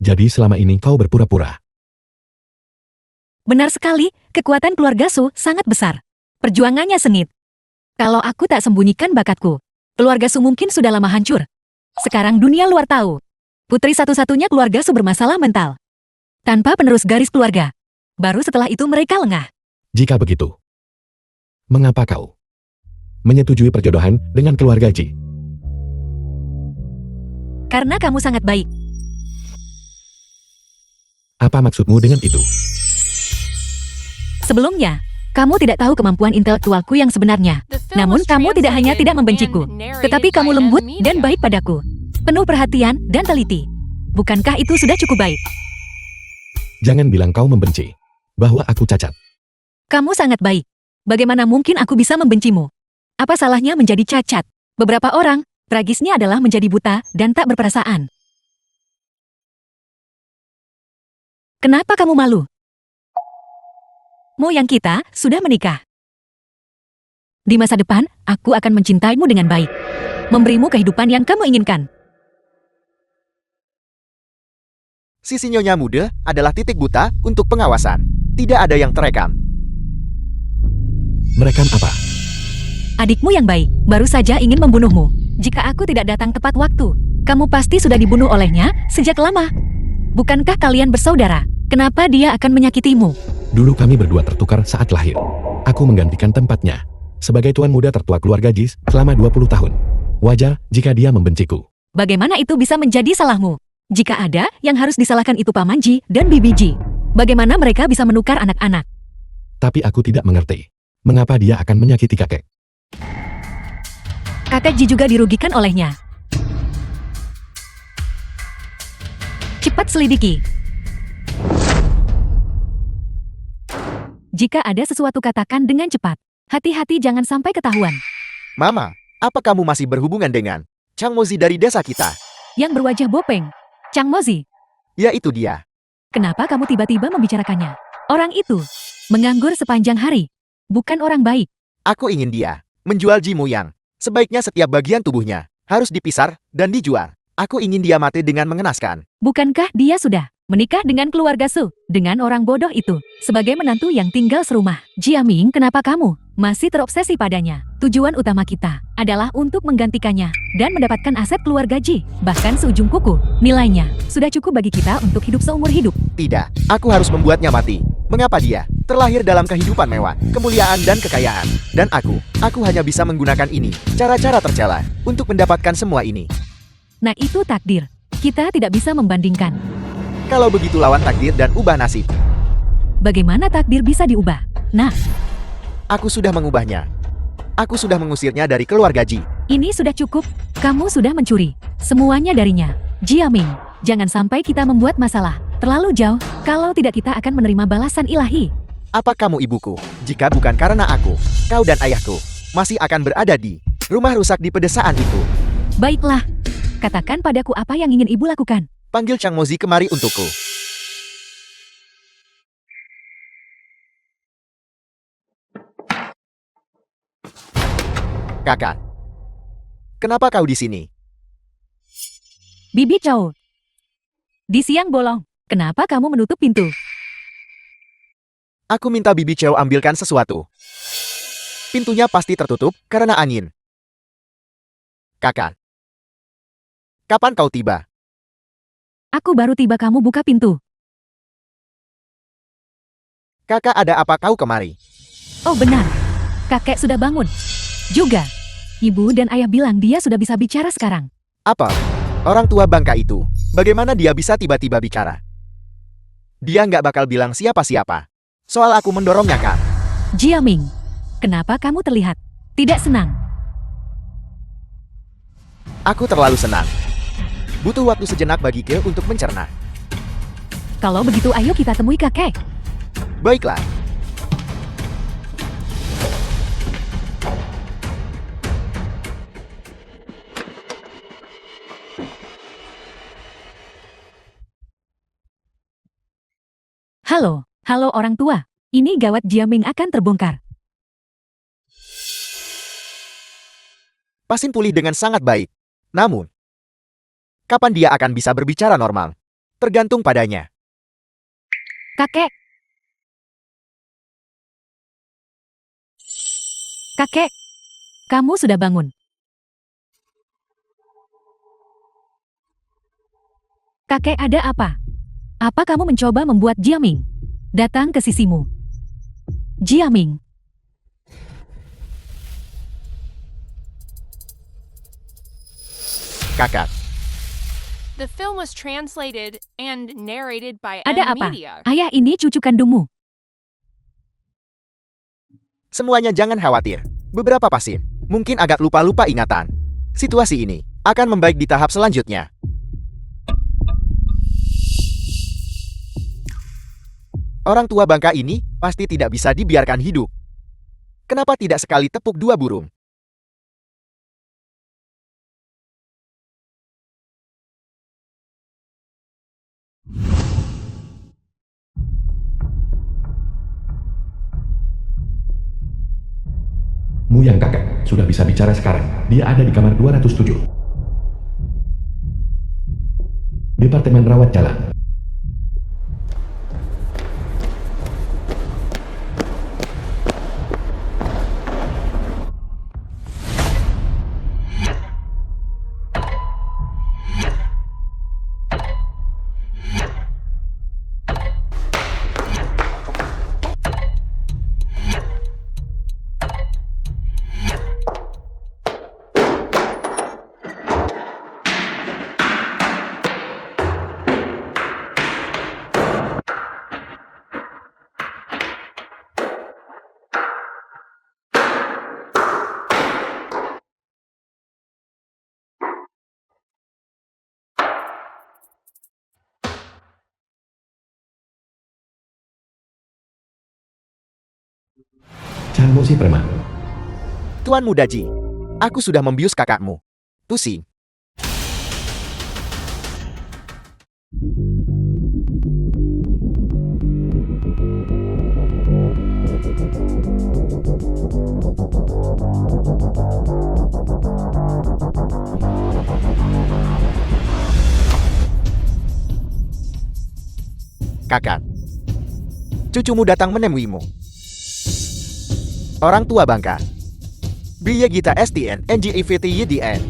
Jadi selama ini kau berpura-pura. Benar sekali, kekuatan keluarga Su sangat besar. Perjuangannya sengit. Kalau aku tak sembunyikan bakatku, keluarga Su mungkin sudah lama hancur. Sekarang dunia luar tahu. Putri satu-satunya keluarga Su bermasalah mental. Tanpa penerus garis keluarga. Baru setelah itu mereka lengah. Jika begitu, mengapa kau menyetujui perjodohan dengan keluarga Ji? Karena kamu sangat baik. Apa maksudmu dengan itu? Sebelumnya, kamu tidak tahu kemampuan intelektualku yang sebenarnya. Namun kamu tidak hanya tidak membenciku, tetapi kamu lembut dan baik padaku. Penuh perhatian dan teliti. Bukankah itu sudah cukup baik? Jangan bilang kau membenci, bahwa aku cacat. Kamu sangat baik. Bagaimana mungkin aku bisa membencimu? Apa salahnya menjadi cacat? Beberapa orang, tragisnya adalah menjadi buta dan tak berperasaan. Kenapa kamu malu? Muyang kita sudah menikah. Di masa depan, aku akan mencintaimu dengan baik. Memberimu kehidupan yang kamu inginkan. Sisi Nyonya Muda adalah titik buta untuk pengawasan. Tidak ada yang terekam. Merekam apa? Adikmu yang baik, baru saja ingin membunuhmu. Jika aku tidak datang tepat waktu, kamu pasti sudah dibunuh olehnya sejak lama. Bukankah kalian bersaudara? Kenapa dia akan menyakitimu? Dulu kami berdua tertukar saat lahir. Aku menggantikan tempatnya. Sebagai tuan muda tertua keluarga Jis selama 20 tahun. Wajar jika dia membenciku. Bagaimana itu bisa menjadi salahmu? Jika ada, yang harus disalahkan itu Paman Ji dan Bibi Ji. Bagaimana mereka bisa menukar anak-anak? Tapi aku tidak mengerti. Mengapa dia akan menyakiti kakek? Kakek Ji juga dirugikan olehnya. Cepat selidiki. Jika ada sesuatu katakan dengan cepat. Hati-hati jangan sampai ketahuan. Mama, apa kamu masih berhubungan dengan Chang Mozi dari desa kita? Yang berwajah bopeng. Chang Mozi. Ya itu dia. Kenapa kamu tiba-tiba membicarakannya? Orang itu menganggur sepanjang hari. Bukan orang baik. Aku ingin dia menjual Ji Muyang. Sebaiknya setiap bagian tubuhnya harus dipisar dan dijual. Aku ingin dia mati dengan mengenaskan. Bukankah dia sudah menikah dengan keluarga Su, dengan orang bodoh itu, sebagai menantu yang tinggal serumah? Jiaming, kenapa kamu masih terobsesi padanya? Tujuan utama kita adalah untuk menggantikannya dan mendapatkan aset keluarga Ji, bahkan seujung kuku. Nilainya sudah cukup bagi kita untuk hidup seumur hidup. Tidak, aku harus membuatnya mati. Mengapa dia terlahir dalam kehidupan mewah, kemuliaan dan kekayaan? Dan aku hanya bisa menggunakan ini, cara-cara tercela, untuk mendapatkan semua ini. Nah itu takdir. Kita tidak bisa membandingkan. Kalau begitu lawan takdir dan ubah nasib. Bagaimana takdir bisa diubah? Nah, Aku sudah mengubahnya. Aku sudah mengusirnya dari keluarga Ji. ini sudah cukup. Kamu sudah mencuri semuanya darinya. Jiaming, jangan sampai kita membuat masalah terlalu jauh. Kalau tidak kita akan menerima balasan ilahi. Apa kamu ibuku? Jika bukan karena aku, kau dan ayahku masih akan berada di rumah rusak di pedesaan itu. Baiklah, katakan padaku apa yang ingin ibu lakukan. Panggil Chang Mozi kemari untukku. Kakak, kenapa kau di sini? Bibi Chow. Di siang bolong, kenapa kamu menutup pintu? Aku minta Bibi Cheo ambilkan sesuatu. Pintunya pasti tertutup karena angin. Kakak, kapan kau tiba? Aku baru tiba, kamu buka pintu. Kakak, ada apa kau kemari? Oh benar, kakek sudah bangun. Juga, ibu dan ayah bilang dia sudah bisa bicara sekarang. Apa? Orang tua bangka itu, bagaimana dia bisa tiba-tiba bicara? Dia nggak bakal bilang siapa-siapa. Soal aku mendorongnya, Kak. Jiaming, kenapa kamu terlihat tidak senang? Aku terlalu senang. Butuh waktu sejenak bagi Ke untuk mencerna. Kalau begitu ayo kita temui kakek. Baiklah. Halo orang tua. Ini gawat, Jiaming akan terbongkar. Pasin pulih dengan sangat baik. Namun, kapan dia akan bisa berbicara normal? Tergantung padanya. Kakek. Kakek, kamu sudah bangun. Kakek, ada apa? Apa kamu mencoba membuat Jiaming datang ke sisimu? Jiaming. Kakak, The film was translated and narrated by Ada M apa? Media. Ayah, ini cucu kandungmu. semuanya jangan khawatir. Beberapa pasien mungkin agak lupa-lupa ingatan. Situasi ini akan membaik di tahap selanjutnya. Orang tua bangka ini pasti tidak bisa dibiarkan hidup. Kenapa tidak sekali tepuk dua burung? Muyang kakek sudah bisa bicara sekarang. Dia ada di kamar 207. Departemen rawat jalan. Kamu si preman. Tuan Muda Ji, aku sudah membius kakakmu. Tusi. Kakak, cucumu datang menemuimu. Orang tua bangka. Biya Gita STN NGIVT YDN.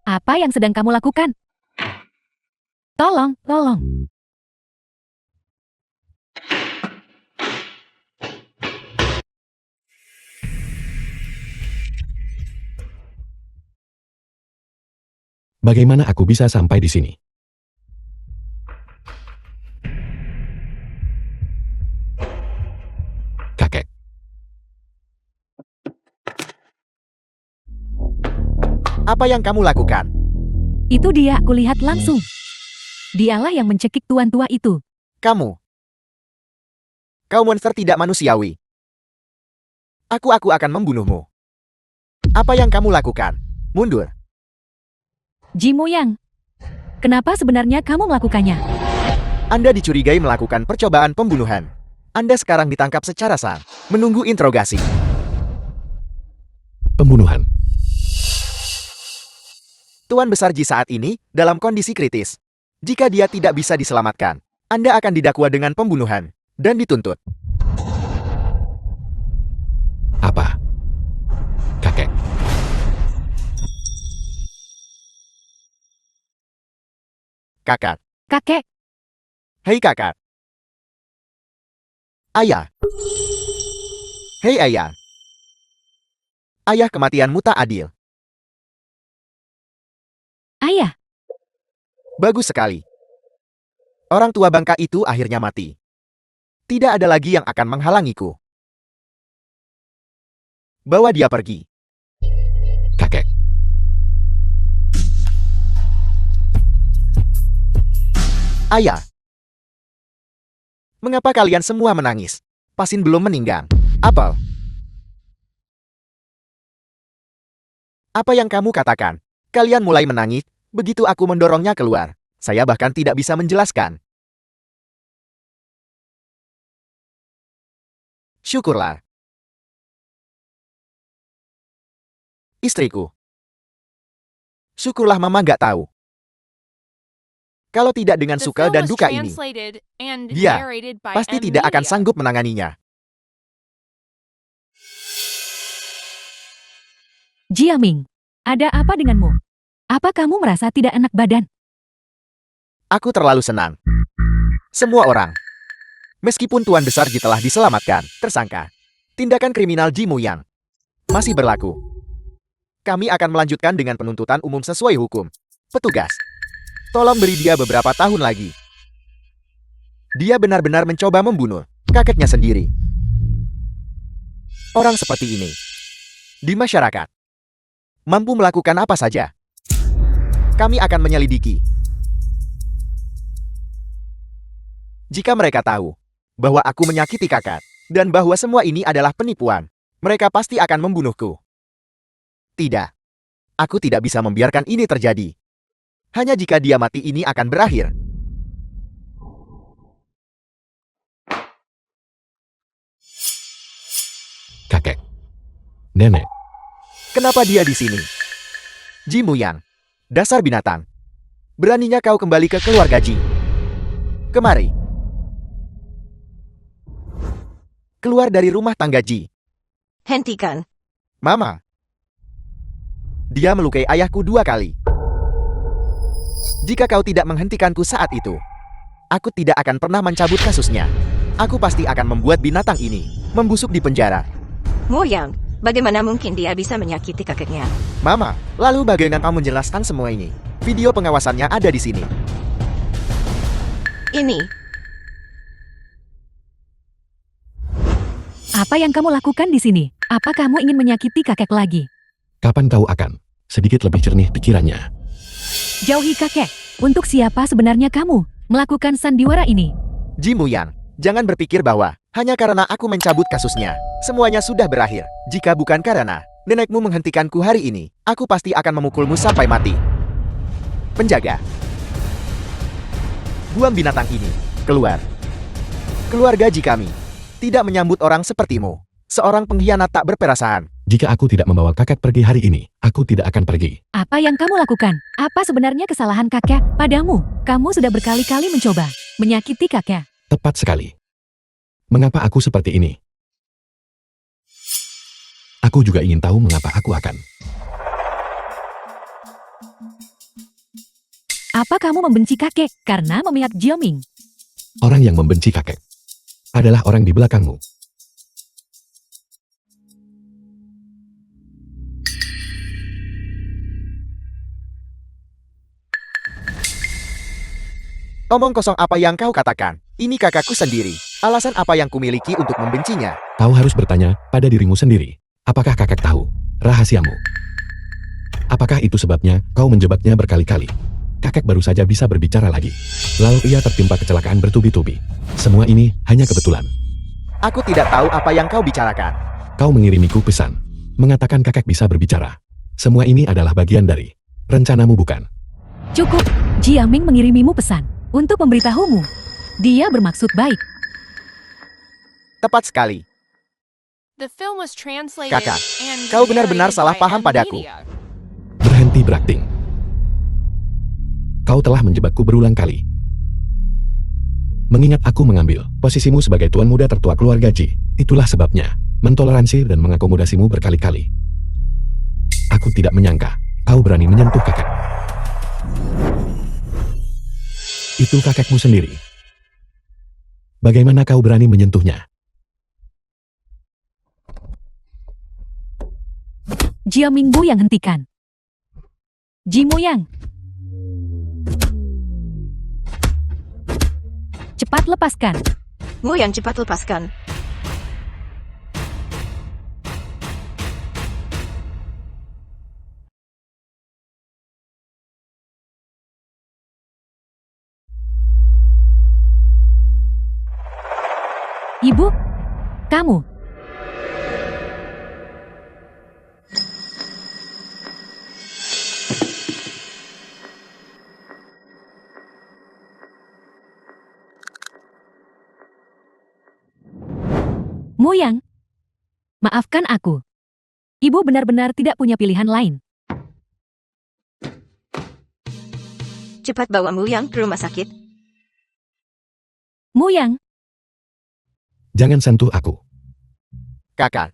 Apa yang sedang kamu lakukan? Tolong, tolong. Bagaimana aku bisa sampai di sini? Kakek. Apa yang kamu lakukan? Itu dia, aku lihat langsung. Dialah yang mencekik tuan tua itu. Kamu. Kau monster tidak manusiawi. Aku akan membunuhmu. Apa yang kamu lakukan? Mundur. Ji Moyang, kenapa sebenarnya kamu melakukannya? Anda dicurigai melakukan percobaan pembunuhan. Anda sekarang ditangkap secara sah. Menunggu interogasi. Pembunuhan. Tuan Besar Ji saat ini dalam kondisi kritis. Jika dia tidak bisa diselamatkan, Anda akan didakwa dengan pembunuhan dan dituntut. Apa? Kakek. Kakak. Kakek, Hei kakak. Ayah. Hei ayah. Ayah, kematianmu tak adil. ayah, Bagus sekali. Orang tua bangka itu akhirnya mati. Tidak ada lagi yang akan menghalangiku. Bawa dia pergi. Kakek. Ayah. Mengapa kalian semua menangis? Pasin belum meninggal. Apel. Apa yang kamu katakan? Kalian mulai menangis, begitu aku mendorongnya keluar. Saya bahkan tidak bisa menjelaskan. Syukurlah. Istriku. Syukurlah mama gak tahu. Kalau tidak dengan The suka film dan was duka ini, translated and dia narrated by pasti M. tidak akan Media. sanggup menanganinya. Jiaming, ada apa denganmu? Apa kamu merasa tidak enak badan? Aku terlalu senang. Semua orang. Meskipun Tuan Besar Ji telah diselamatkan, tersangka. Tindakan kriminal Ji Moyang masih berlaku. Kami akan melanjutkan dengan penuntutan umum sesuai hukum. Petugas, tolong beri dia beberapa tahun lagi. Dia benar-benar mencoba membunuh kakeknya sendiri. Orang seperti ini di masyarakat mampu melakukan apa saja. Kami akan menyelidiki. Jika mereka tahu bahwa aku menyakiti kakak dan bahwa semua ini adalah penipuan, mereka pasti akan membunuhku. Tidak. Aku tidak bisa membiarkan ini terjadi. Hanya jika dia mati ini akan berakhir. Kakek. Nenek. Kenapa dia di sini? Ji Moyang, dasar binatang. Beraninya kau kembali ke keluarga Ji. Kemari. Keluar dari rumah tangga Ji. Hentikan. Mama. Dia melukai ayahku 2 kali. Jika kau tidak menghentikanku saat itu, aku tidak akan pernah mencabut kasusnya. Aku pasti akan membuat binatang ini membusuk di penjara. Moyang, bagaimana mungkin dia bisa menyakiti kakeknya? Mama, lalu bagaimana kamu menjelaskan semua ini? Video pengawasannya ada di sini. Ini, Apa yang kamu lakukan di sini? Apa kamu ingin menyakiti kakek lagi? Kapan kau akan sedikit lebih jernih pikirannya? Jauhi kakek. Untuk siapa sebenarnya kamu? melakukan sandiwara ini. Ji Muyang, jangan berpikir bahwa hanya karena aku mencabut kasusnya, semuanya sudah berakhir. Jika bukan karena nenekmu menghentikanku hari ini, aku pasti akan memukulmu sampai mati. Penjaga, buang binatang ini, keluar. Keluarga Ji kami tidak menyambut orang sepertimu. Seorang pengkhianat tak berperasaan. Jika aku tidak membawa kakek pergi hari ini, aku tidak akan pergi. Apa yang kamu lakukan? Apa sebenarnya kesalahan kakek padamu? Kamu sudah berkali-kali mencoba menyakiti kakek. Tepat sekali. Mengapa aku seperti ini? Aku juga ingin tahu mengapa aku akan. Apa kamu membenci kakek karena memihak Jioming? Orang yang membenci kakek adalah orang di belakangmu. Omong kosong apa yang kau katakan? Ini kakakku sendiri. Alasan apa yang kumiliki untuk membencinya? Kau harus bertanya pada dirimu sendiri. Apakah kakek tahu rahasiamu? Apakah itu sebabnya kau menjebaknya berkali-kali? Kakek baru saja bisa berbicara lagi. Lalu ia tertimpa kecelakaan bertubi-tubi. Semua ini hanya kebetulan. Aku tidak tahu apa yang kau bicarakan. Kau mengirimiku pesan, mengatakan kakek bisa berbicara. Semua ini adalah bagian dari rencanamu, bukan? Cukup, Jiaming mengirimimu pesan untuk memberitahumu. Dia bermaksud baik. Tepat sekali. The film was translated Kakak, and kau benar-benar narrated salah by paham padaku. Media. Berhenti berakting. Kau telah menjebakku berulang kali. Mengingat aku mengambil posisimu sebagai tuan muda tertua keluarga Ji, itulah sebabnya mentoleransi dan mengakomodasimu berkali-kali. Aku tidak menyangka kau berani menyentuh kakek. Itu kakekmu sendiri. Bagaimana kau berani menyentuhnya? Jiaming Bu yang hentikan. Ji Muyang. Cepat lepaskan. Muyang cepat lepaskan. Ibu, kamu. Muyang, maafkan aku. Ibu benar-benar tidak punya pilihan lain. Cepat bawa Muyang ke rumah sakit. Muyang, Jangan sentuh aku. Kakak,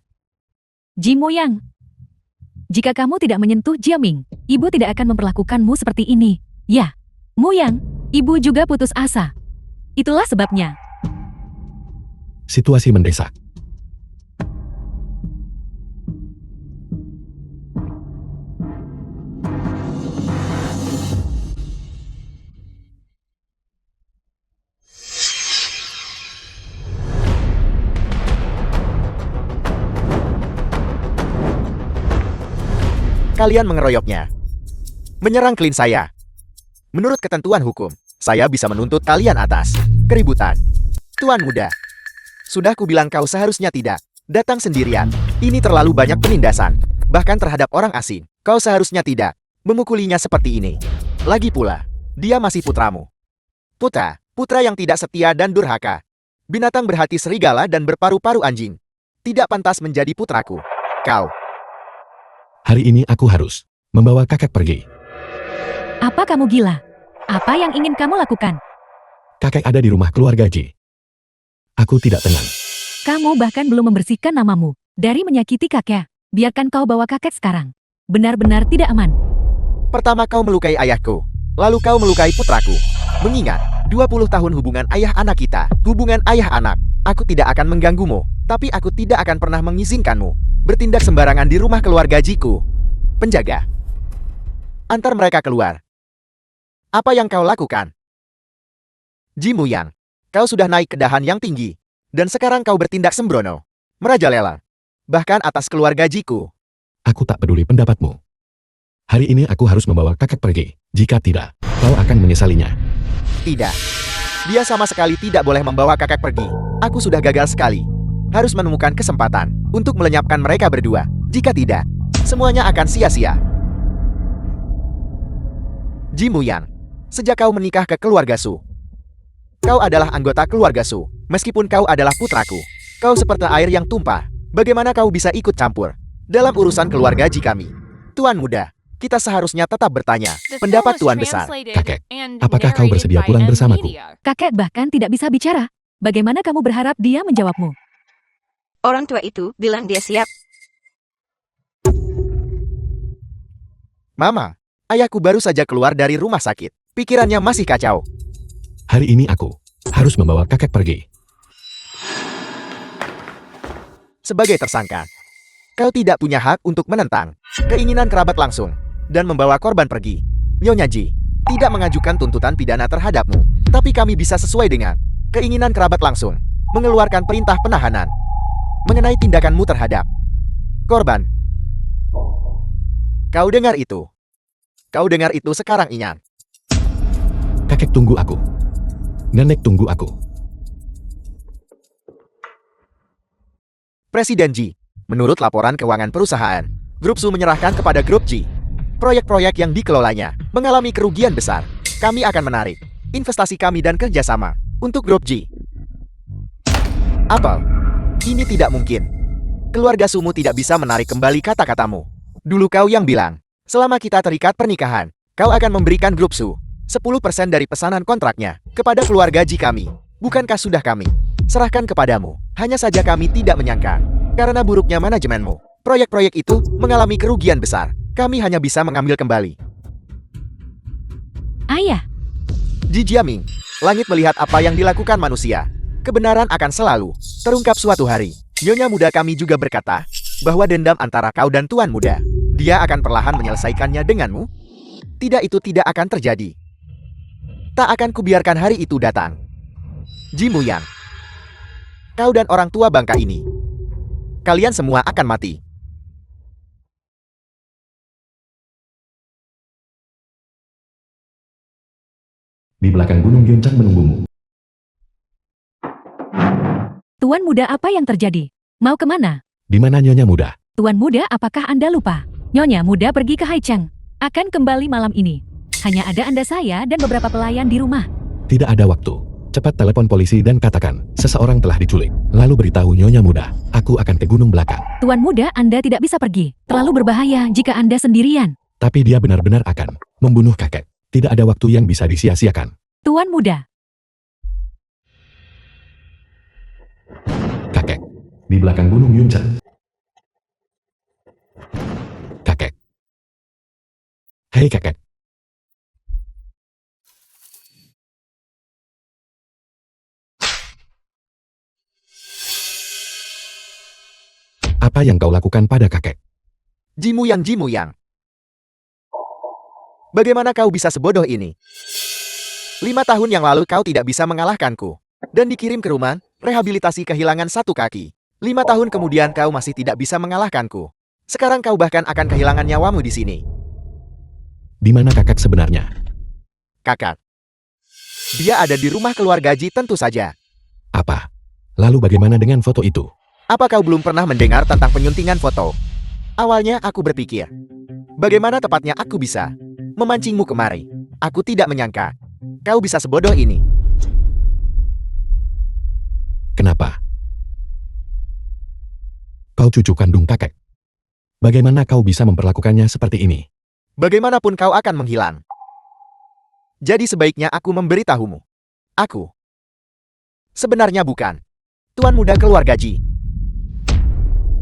Ji Muyang. Jika kamu tidak menyentuh Jiaming, ibu tidak akan memperlakukanmu seperti ini. Ya, Muyang, ibu juga putus asa. Itulah sebabnya. Situasi mendesak. kalian mengeroyoknya. Menyerang klien saya. Menurut ketentuan hukum, saya bisa menuntut kalian atas keributan. Tuan muda, sudah kubilang kau seharusnya tidak datang sendirian. Ini terlalu banyak penindasan, bahkan terhadap orang asing. Kau seharusnya tidak memukulinya seperti ini. Lagi pula, dia masih putramu. Putra yang tidak setia dan durhaka. Binatang berhati serigala dan berparu-paru anjing. Tidak pantas menjadi putraku. Kau. Hari ini aku harus membawa kakek pergi. Apa kamu gila? Apa yang ingin kamu lakukan? Kakek ada di rumah keluarga Ji. Aku tidak tenang. Kamu bahkan belum membersihkan namamu dari menyakiti kakek. Biarkan kau bawa kakek sekarang. Benar-benar tidak aman. Pertama kau melukai ayahku, lalu kau melukai putraku. Mengingat 20 tahun hubungan ayah anak kita, hubungan ayah anak, aku tidak akan mengganggumu, tapi aku tidak akan pernah mengizinkanmu bertindak sembarangan di rumah keluarga Jiku. Penjaga, antar mereka keluar. Apa yang kau lakukan? Ji Muyang, kau sudah naik ke dahan yang tinggi, dan sekarang kau bertindak sembrono, merajalela, bahkan atas keluarga Jiku. Aku tak peduli pendapatmu. Hari ini aku harus membawa kakek pergi. Jika tidak, kau akan menyesalinya. Tidak. Dia sama sekali tidak boleh membawa kakek pergi. Aku sudah gagal sekali. Harus menemukan kesempatan untuk melenyapkan mereka berdua. Jika tidak, semuanya akan sia-sia. Ji Muyang, sejak kau menikah ke keluarga Su, kau adalah anggota keluarga Su. Meskipun kau adalah putraku, kau seperti air yang tumpah. Bagaimana kau bisa ikut campur dalam urusan keluarga Ji kami? Tuan muda, kita seharusnya tetap bertanya The film pendapat was Tuan besar. translated Kakek, and apakah kau narrated bersedia by pulang M bersamaku? Media. Kakek bahkan tidak bisa bicara. Bagaimana kamu berharap dia menjawabmu? Orang tua itu bilang dia siap. Mama, ayahku baru saja keluar dari rumah sakit. Pikirannya masih kacau. Hari ini aku harus membawa kakek pergi. Sebagai tersangka, kau tidak punya hak untuk menentang keinginan kerabat langsung dan membawa korban pergi. Nyonya Ji tidak mengajukan tuntutan pidana terhadapmu, tapi kami bisa sesuai dengan keinginan kerabat langsung mengeluarkan perintah penahanan mengenai tindakanmu terhadap korban. Kau dengar itu? Kau dengar itu sekarang, Inyan? Kakek tunggu aku. Nenek tunggu aku. Presiden Ji, menurut laporan keuangan perusahaan, Grup Su menyerahkan kepada Grup Ji proyek-proyek yang dikelolanya mengalami kerugian besar. Kami akan menarik investasi kami dan kerjasama untuk Grup Ji. Apel, ini tidak mungkin. Keluarga Sumu tidak bisa menarik kembali kata-katamu. Dulu kau yang bilang, selama kita terikat pernikahan, kau akan memberikan Grup Su 10% dari pesanan kontraknya kepada keluarga Ji kami. Bukankah sudah kami serahkan kepadamu? Hanya saja kami tidak menyangka, karena buruknya manajemenmu, proyek-proyek itu mengalami kerugian besar. Kami hanya bisa mengambil kembali. Ayah, Ji Jiaming, langit melihat apa yang dilakukan manusia. Kebenaran akan selalu terungkap suatu hari. Nyonya muda kami juga berkata bahwa dendam antara kau dan Tuan muda, dia akan perlahan menyelesaikannya denganmu. Tidak, itu tidak akan terjadi. Tak akan kubiarkan hari itu datang. Ji Muyang, kau dan orang tua bangka ini, kalian semua akan mati. Di belakang Gunung Gyeongsang menunggumu. Tuan muda, apa yang terjadi? Mau kemana? Di mana Nyonya muda? Tuan muda, apakah Anda lupa? Nyonya muda pergi ke Haicheng. Akan kembali malam ini. Hanya ada Anda, saya, dan beberapa pelayan di rumah. Tidak ada waktu. Cepat telepon polisi dan katakan, seseorang telah diculik. Lalu beritahu Nyonya muda, aku akan ke gunung belakang. Tuan muda, Anda tidak bisa pergi. Terlalu berbahaya jika Anda sendirian. Tapi dia benar-benar akan membunuh kakek. Tidak ada waktu yang bisa disia-siakan. Tuan muda, Kakek. Di belakang Gunung Yunsan. Kakek. Hei kakek. Apa yang kau lakukan pada kakek? Ji Muyang. Bagaimana kau bisa sebodoh ini? 5 tahun yang lalu kau tidak bisa mengalahkanku. Dan dikirim ke rumah rehabilitasi kehilangan satu kaki. 5 tahun kemudian kau masih tidak bisa mengalahkanku. Sekarang kau bahkan akan kehilangan nyawamu di sini. Di mana kakak sebenarnya? Kakak. Dia ada di rumah keluarga Ji tentu saja. Apa? Lalu bagaimana dengan foto itu? Apa kau belum pernah mendengar tentang penyuntingan foto? Awalnya aku berpikir, bagaimana tepatnya aku bisa memancingmu kemari. Aku tidak menyangka kau bisa sebodoh ini. Kenapa? Kau cucu kandung kakek. Bagaimana kau bisa memperlakukannya seperti ini? Bagaimanapun kau akan menghilang. Jadi sebaiknya aku memberitahumu. Aku sebenarnya bukan tuan muda keluarga Ji.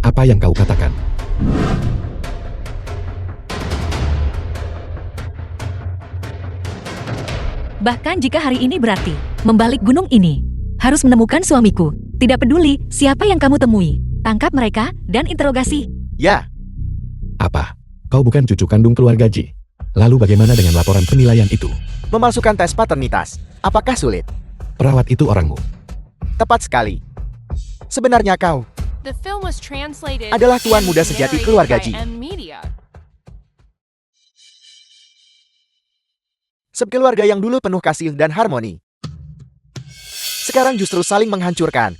Apa yang kau katakan? bahkan jika hari ini berarti membalik gunung ini, harus menemukan suamiku. Tidak peduli siapa yang kamu temui, tangkap mereka dan interogasi. Ya, Apa? Kau bukan cucu kandung keluarga Ji. Lalu bagaimana dengan laporan penilaian itu? memasukkan tes paternitas. Apakah sulit? Perawat itu orangmu. Tepat sekali. Sebenarnya kau The film was translated adalah tuan and muda sejati narrated keluarga by Ji. M Media. Sekeluarga yang dulu penuh kasih dan harmoni, sekarang justru saling menghancurkan.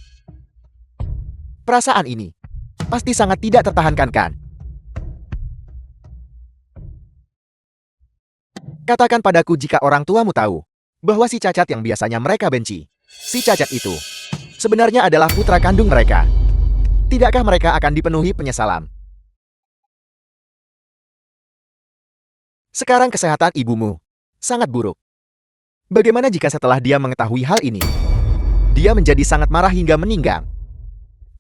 Perasaan ini pasti sangat tidak tertahankan, kan? Katakan padaku jika orang tuamu tahu bahwa si cacat yang biasanya mereka benci, si cacat itu sebenarnya adalah putra kandung mereka. Tidakkah mereka akan dipenuhi penyesalan? Sekarang kesehatan ibumu sangat buruk. Bagaimana jika setelah dia mengetahui hal ini, dia menjadi sangat marah hingga meninggal?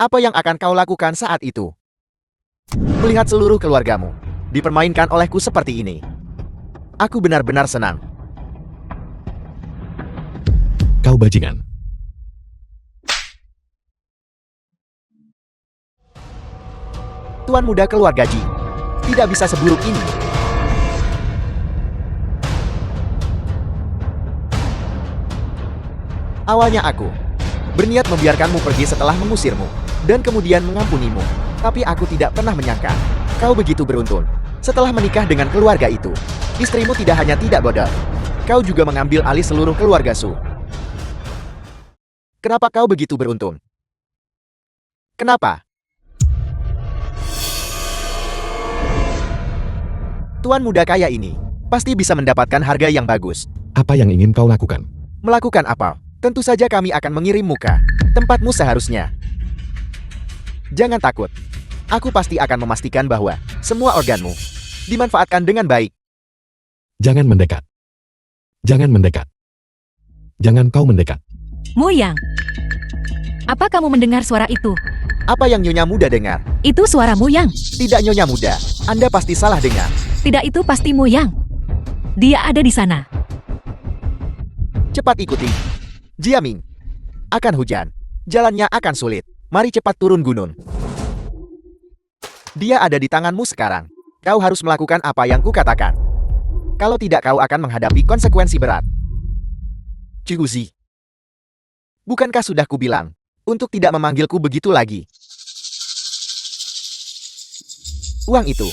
Apa yang akan kau lakukan saat itu? Melihat seluruh keluargamu dipermainkan olehku seperti ini, aku benar-benar senang. Kau bajingan. Tuan muda keluarga Ji tidak bisa seburuk ini. Awalnya aku berniat membiarkanmu pergi setelah mengusirmu, dan kemudian mengampunimu. Tapi aku tidak pernah menyangka kau begitu beruntun. Setelah menikah dengan keluarga itu, istrimu tidak hanya tidak bodoh, kau juga mengambil alih seluruh keluarga Su. Kenapa kau begitu beruntun? Kenapa? Tuan muda kaya ini pasti bisa mendapatkan harga yang bagus. Apa yang ingin kau lakukan? Melakukan apa? Tentu saja kami akan mengirimmu ke tempatmu seharusnya. Jangan takut. Aku pasti akan memastikan bahwa semua organmu dimanfaatkan dengan baik. Jangan mendekat. Jangan mendekat. Jangan kau mendekat. Muyang, apa kamu mendengar suara itu? Apa yang Nyonya Muda dengar? Itu suara Muyang. Tidak, Nyonya Muda. Anda pasti salah dengar. Tidak, itu pasti Muyang. Dia ada di sana. Cepat ikuti Jiaming. Akan hujan. Jalannya akan sulit. Mari cepat turun gunung. Dia ada di tanganmu sekarang. Kau harus melakukan apa yang kukatakan. Kalau tidak, kau akan menghadapi konsekuensi berat. Ciguzi. Bukankah sudah kubilang untuk tidak memanggilku begitu lagi? Uang itu.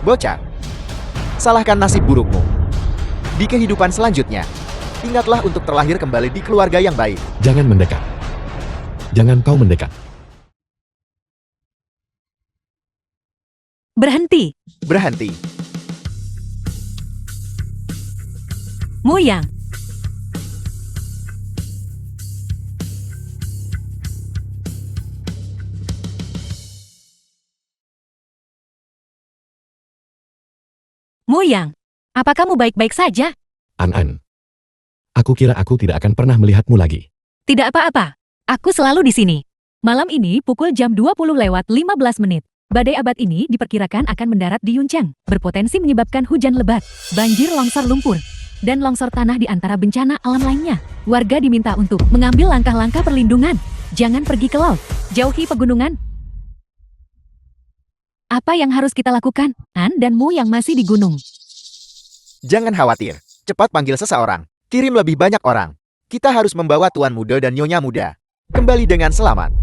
Bocah, salahkan nasib burukmu. Di kehidupan selanjutnya, ingatlah untuk terlahir kembali di keluarga yang baik. Jangan mendekat. Jangan kau mendekat. Berhenti. Berhenti. Muyang. Muyang, apa kamu baik-baik saja? An-an. Aku kira aku tidak akan pernah melihatmu lagi. Tidak apa-apa. Aku selalu di sini. Malam ini pukul jam 20:15. Badai abad ini diperkirakan akan mendarat di Yuncheng, berpotensi menyebabkan hujan lebat, banjir, longsor lumpur, dan longsor tanah di antara bencana alam lainnya. Warga diminta untuk mengambil langkah-langkah perlindungan. Jangan pergi ke laut. Jauhi pegunungan. Apa yang harus kita lakukan? An dan Mu yang masih di gunung. Jangan khawatir. Cepat panggil seseorang. Kirim lebih banyak orang. Kita harus membawa Tuan Muda dan Nyonya Muda kembali dengan selamat.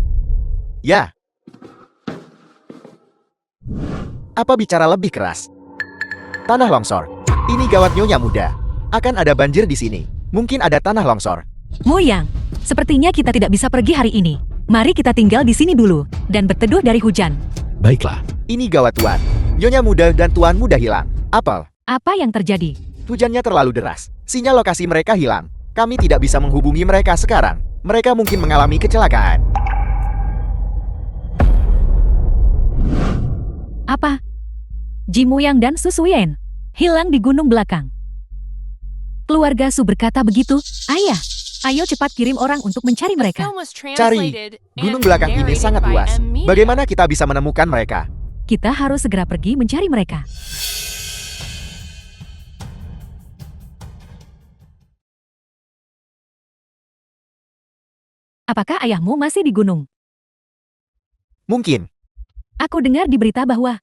Ya. Apa bicara lebih keras? Tanah longsor. Ini gawat, Nyonya Muda. Akan ada banjir di sini. Mungkin ada tanah longsor. Muyang, sepertinya kita tidak bisa pergi hari ini. Mari kita tinggal di sini dulu dan berteduh dari hujan. Baiklah. Ini gawat, Tuan. Nyonya Muda dan Tuan Muda hilang. Apel. Apa yang terjadi? Hujannya terlalu deras. Sinyal lokasi mereka hilang. Kami tidak bisa menghubungi mereka sekarang. Mereka mungkin mengalami kecelakaan. Apa? Ji Muyang dan Su Suyen hilang di gunung belakang. Keluarga Su berkata begitu. Ayah, ayo cepat kirim orang untuk mencari mereka. Film was Cari. translated Gunung and belakang ini narrated sangat by luas. Amina. Bagaimana kita bisa menemukan mereka? Kita harus segera pergi mencari mereka. Apakah ayahmu masih di gunung? Mungkin. Aku dengar di berita bahwa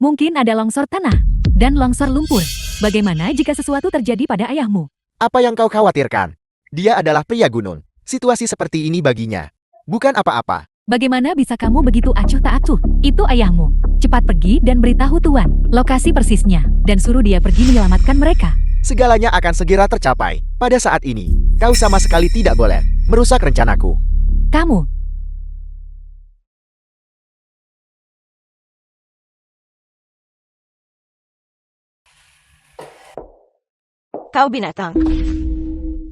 mungkin ada longsor tanah dan longsor lumpur. Bagaimana jika sesuatu terjadi pada ayahmu? Apa yang kau khawatirkan? Dia adalah pria gunung. Situasi seperti ini baginya Bukan apa-apa. Bagaimana bisa kamu begitu acuh tak acuh? Itu ayahmu. Cepat pergi dan beritahu Tuan lokasi persisnya dan suruh dia pergi menyelamatkan mereka. Segalanya akan segera tercapai. Pada saat ini, kau sama sekali tidak boleh merusak rencanaku. Kamu, Kau binatang.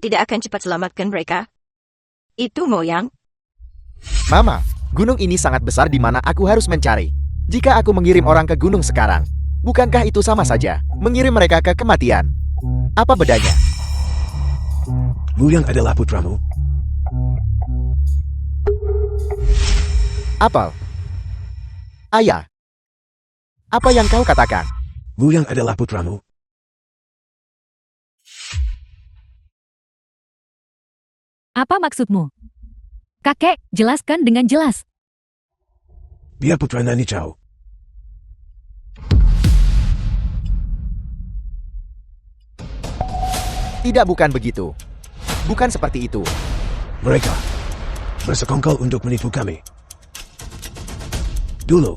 Tidak akan cepat selamatkan mereka. Itu moyang. Mama, gunung ini sangat besar di mana aku harus mencari. Jika aku mengirim orang ke gunung sekarang, bukankah itu sama saja mengirim mereka ke kematian? Apa bedanya? Muyang adalah putramu. Apel. Ayah. Apa yang kau katakan? Muyang adalah putramu. apa maksudmu? Kakek, jelaskan dengan jelas. Dia putra Nani Chao. Tidak, bukan begitu. Bukan seperti itu. Mereka bersekongkol untuk menipu kami. Dulu,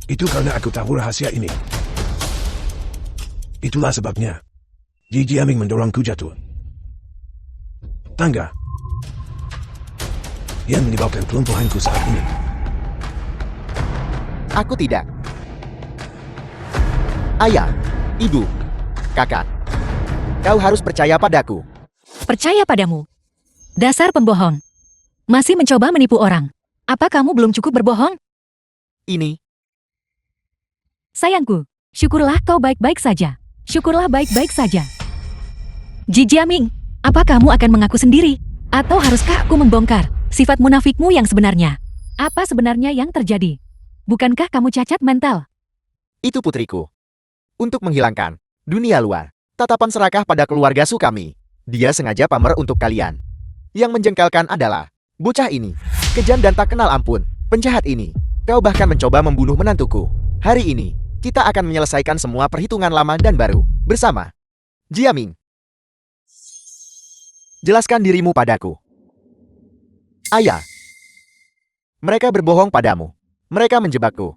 itu karena aku tahu rahasia ini. Itulah sebabnya Ji Jiaming mendorongku jatuh tangga yang menyebabkan kelumpuhanku saat ini. Aku tidak. Ayah, ibu, kakak. Kau harus percaya padaku. Percaya padamu. Dasar pembohong. Masih mencoba menipu orang. Apa kamu belum cukup berbohong? Ini, Sayangku, syukurlah kau baik-baik saja. Syukurlah baik-baik saja. Ji Jiaming, apa kamu akan mengaku sendiri? Atau haruskah aku membongkar sifat munafikmu yang sebenarnya? Apa sebenarnya yang terjadi? Bukankah kamu cacat mental? itu putriku. Untuk menghilangkan dunia luar, tatapan serakah pada keluarga Su kami. Dia sengaja pamer untuk kalian. Yang menjengkelkan adalah bocah ini, kejam dan tak kenal ampun. Penjahat ini, kau bahkan mencoba membunuh menantuku. Hari ini, kita akan menyelesaikan semua perhitungan lama dan baru, bersama. Jiaming, jelaskan dirimu padaku. Ayah, mereka berbohong padamu. Mereka menjebakku.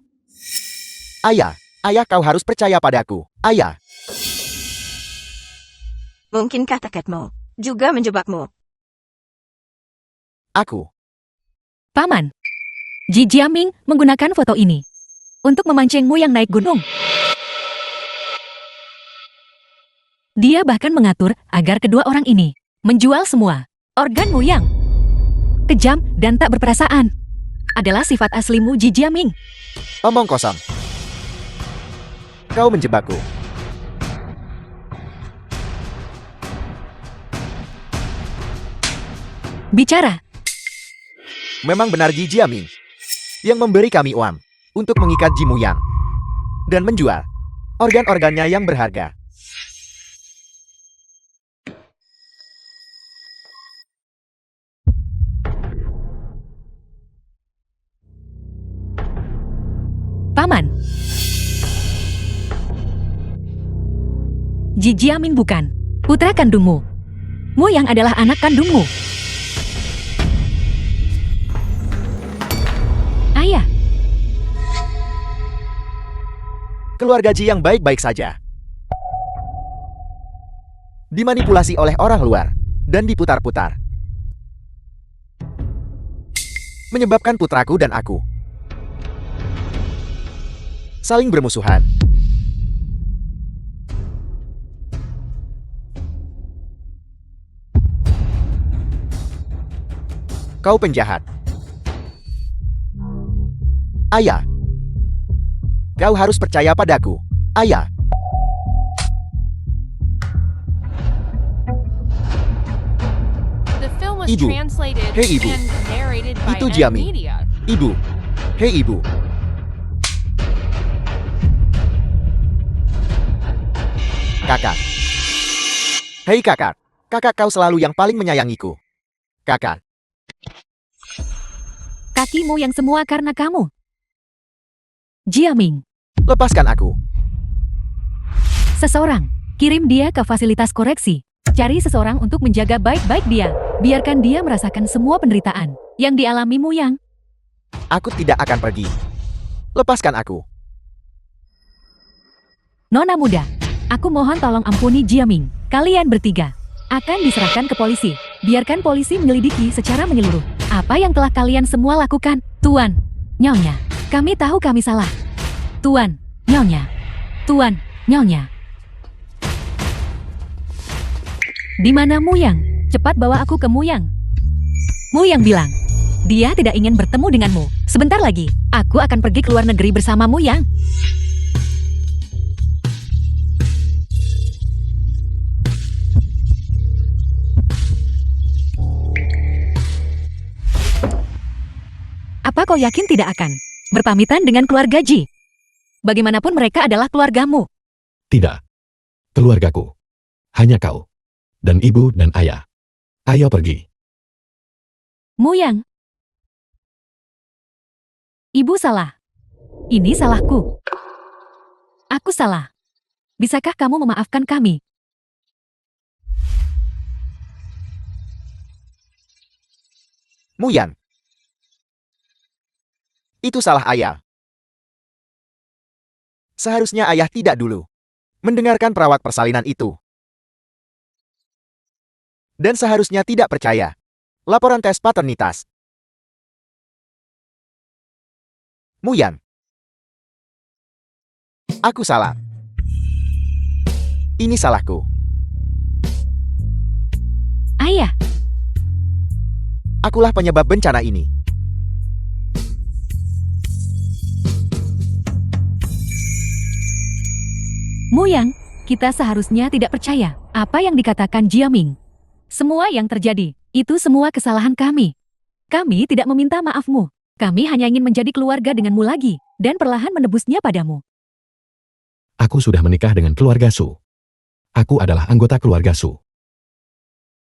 Ayah, kau harus percaya padaku. Ayah, Mungkinkah takatmu juga menjebakmu? aku. Paman, Ji Jiaming menggunakan foto ini untuk memancingmu yang naik gunung. Dia bahkan mengatur agar kedua orang ini menjual semua organmu yang kejam dan tak berperasaan. Adalah sifat aslimu, Ji Jiaming. Omong kosong. Kau menjebakku. Bicara. Memang benar Ji Jiaming yang memberi kami uang untuk mengikat Ji Muyang dan menjual organ-organnya yang berharga. Paman. Ji Jiaming bukan putra kandungmu. Muyang adalah anak kandungmu. Ayah, Keluarga Ji yang baik-baik saja dimanipulasi oleh orang luar dan diputar-putar, menyebabkan putraku dan aku saling bermusuhan. Kau penjahat. Ayah, kau harus percaya padaku. Ayah, The film was Ibu. translated Hey, Ibu. and narrated by Itu Jiaming. Media. ibu. Hei ibu. Kakak. Hei kakak. Kakak, kau selalu yang paling menyayangiku. Kakak. kakimu yang semua karena kamu. Jiaming, Lepaskan aku. seseorang. Kirim dia ke fasilitas koreksi. Cari seseorang untuk menjaga baik-baik dia. Biarkan dia merasakan semua penderitaan. yang dialami Muyang. Aku tidak akan pergi. Lepaskan aku. Nona muda, aku mohon tolong ampuni Jiaming. Kalian bertiga akan diserahkan ke polisi. Biarkan polisi menyelidiki secara menyeluruh apa yang telah kalian semua lakukan. Tuan, Nyonya, kami tahu kami salah. Tuan, Nyonya. Tuan, Nyonya. Di mana Muyang? Cepat bawa aku ke Muyang. Muyang bilang, dia tidak ingin bertemu denganmu. Sebentar lagi, aku akan pergi ke luar negeri bersama Muyang. Apa kau yakin tidak akan berpamitan dengan keluarga Ji? Bagaimanapun mereka adalah keluargamu. Tidak. Keluargaku. Hanya kau. Dan ibu dan ayah. Ayo pergi. Muyang. Ibu salah. Ini salahku. Aku salah. Bisakah kamu memaafkan kami? Muyang. Itu salah ayah. Seharusnya ayah tidak dulu mendengarkan perawat persalinan itu. Dan seharusnya tidak percaya laporan tes paternitas. Muyang. Aku salah. Ini salahku. Ayah, Akulah penyebab bencana ini. Muyang, kita seharusnya tidak percaya apa yang dikatakan Jiaming. Semua yang terjadi, itu semua kesalahan kami. Kami tidak meminta maafmu. Kami hanya ingin menjadi keluarga denganmu lagi, dan perlahan menebusnya padamu. Aku sudah menikah dengan keluarga Su. Aku adalah anggota keluarga Su.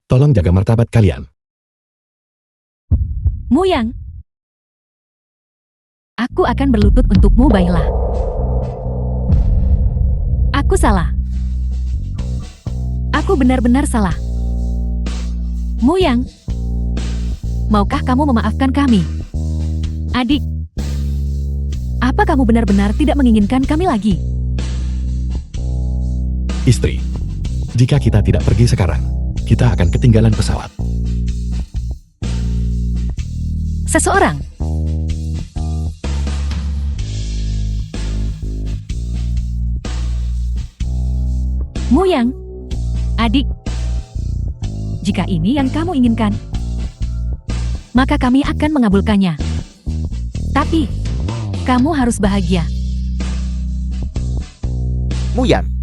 Tolong jaga martabat kalian. Muyang, aku akan berlutut untukmu, baiklah. Aku salah. Aku benar-benar salah. Muyang, maukah kamu memaafkan kami? Adik, apa kamu benar-benar tidak menginginkan kami lagi? Istri, jika kita tidak pergi sekarang, kita akan ketinggalan pesawat. Seseorang. Muyang, adik, jika ini yang kamu inginkan, maka kami akan mengabulkannya. Tapi, kamu harus bahagia. Muyang.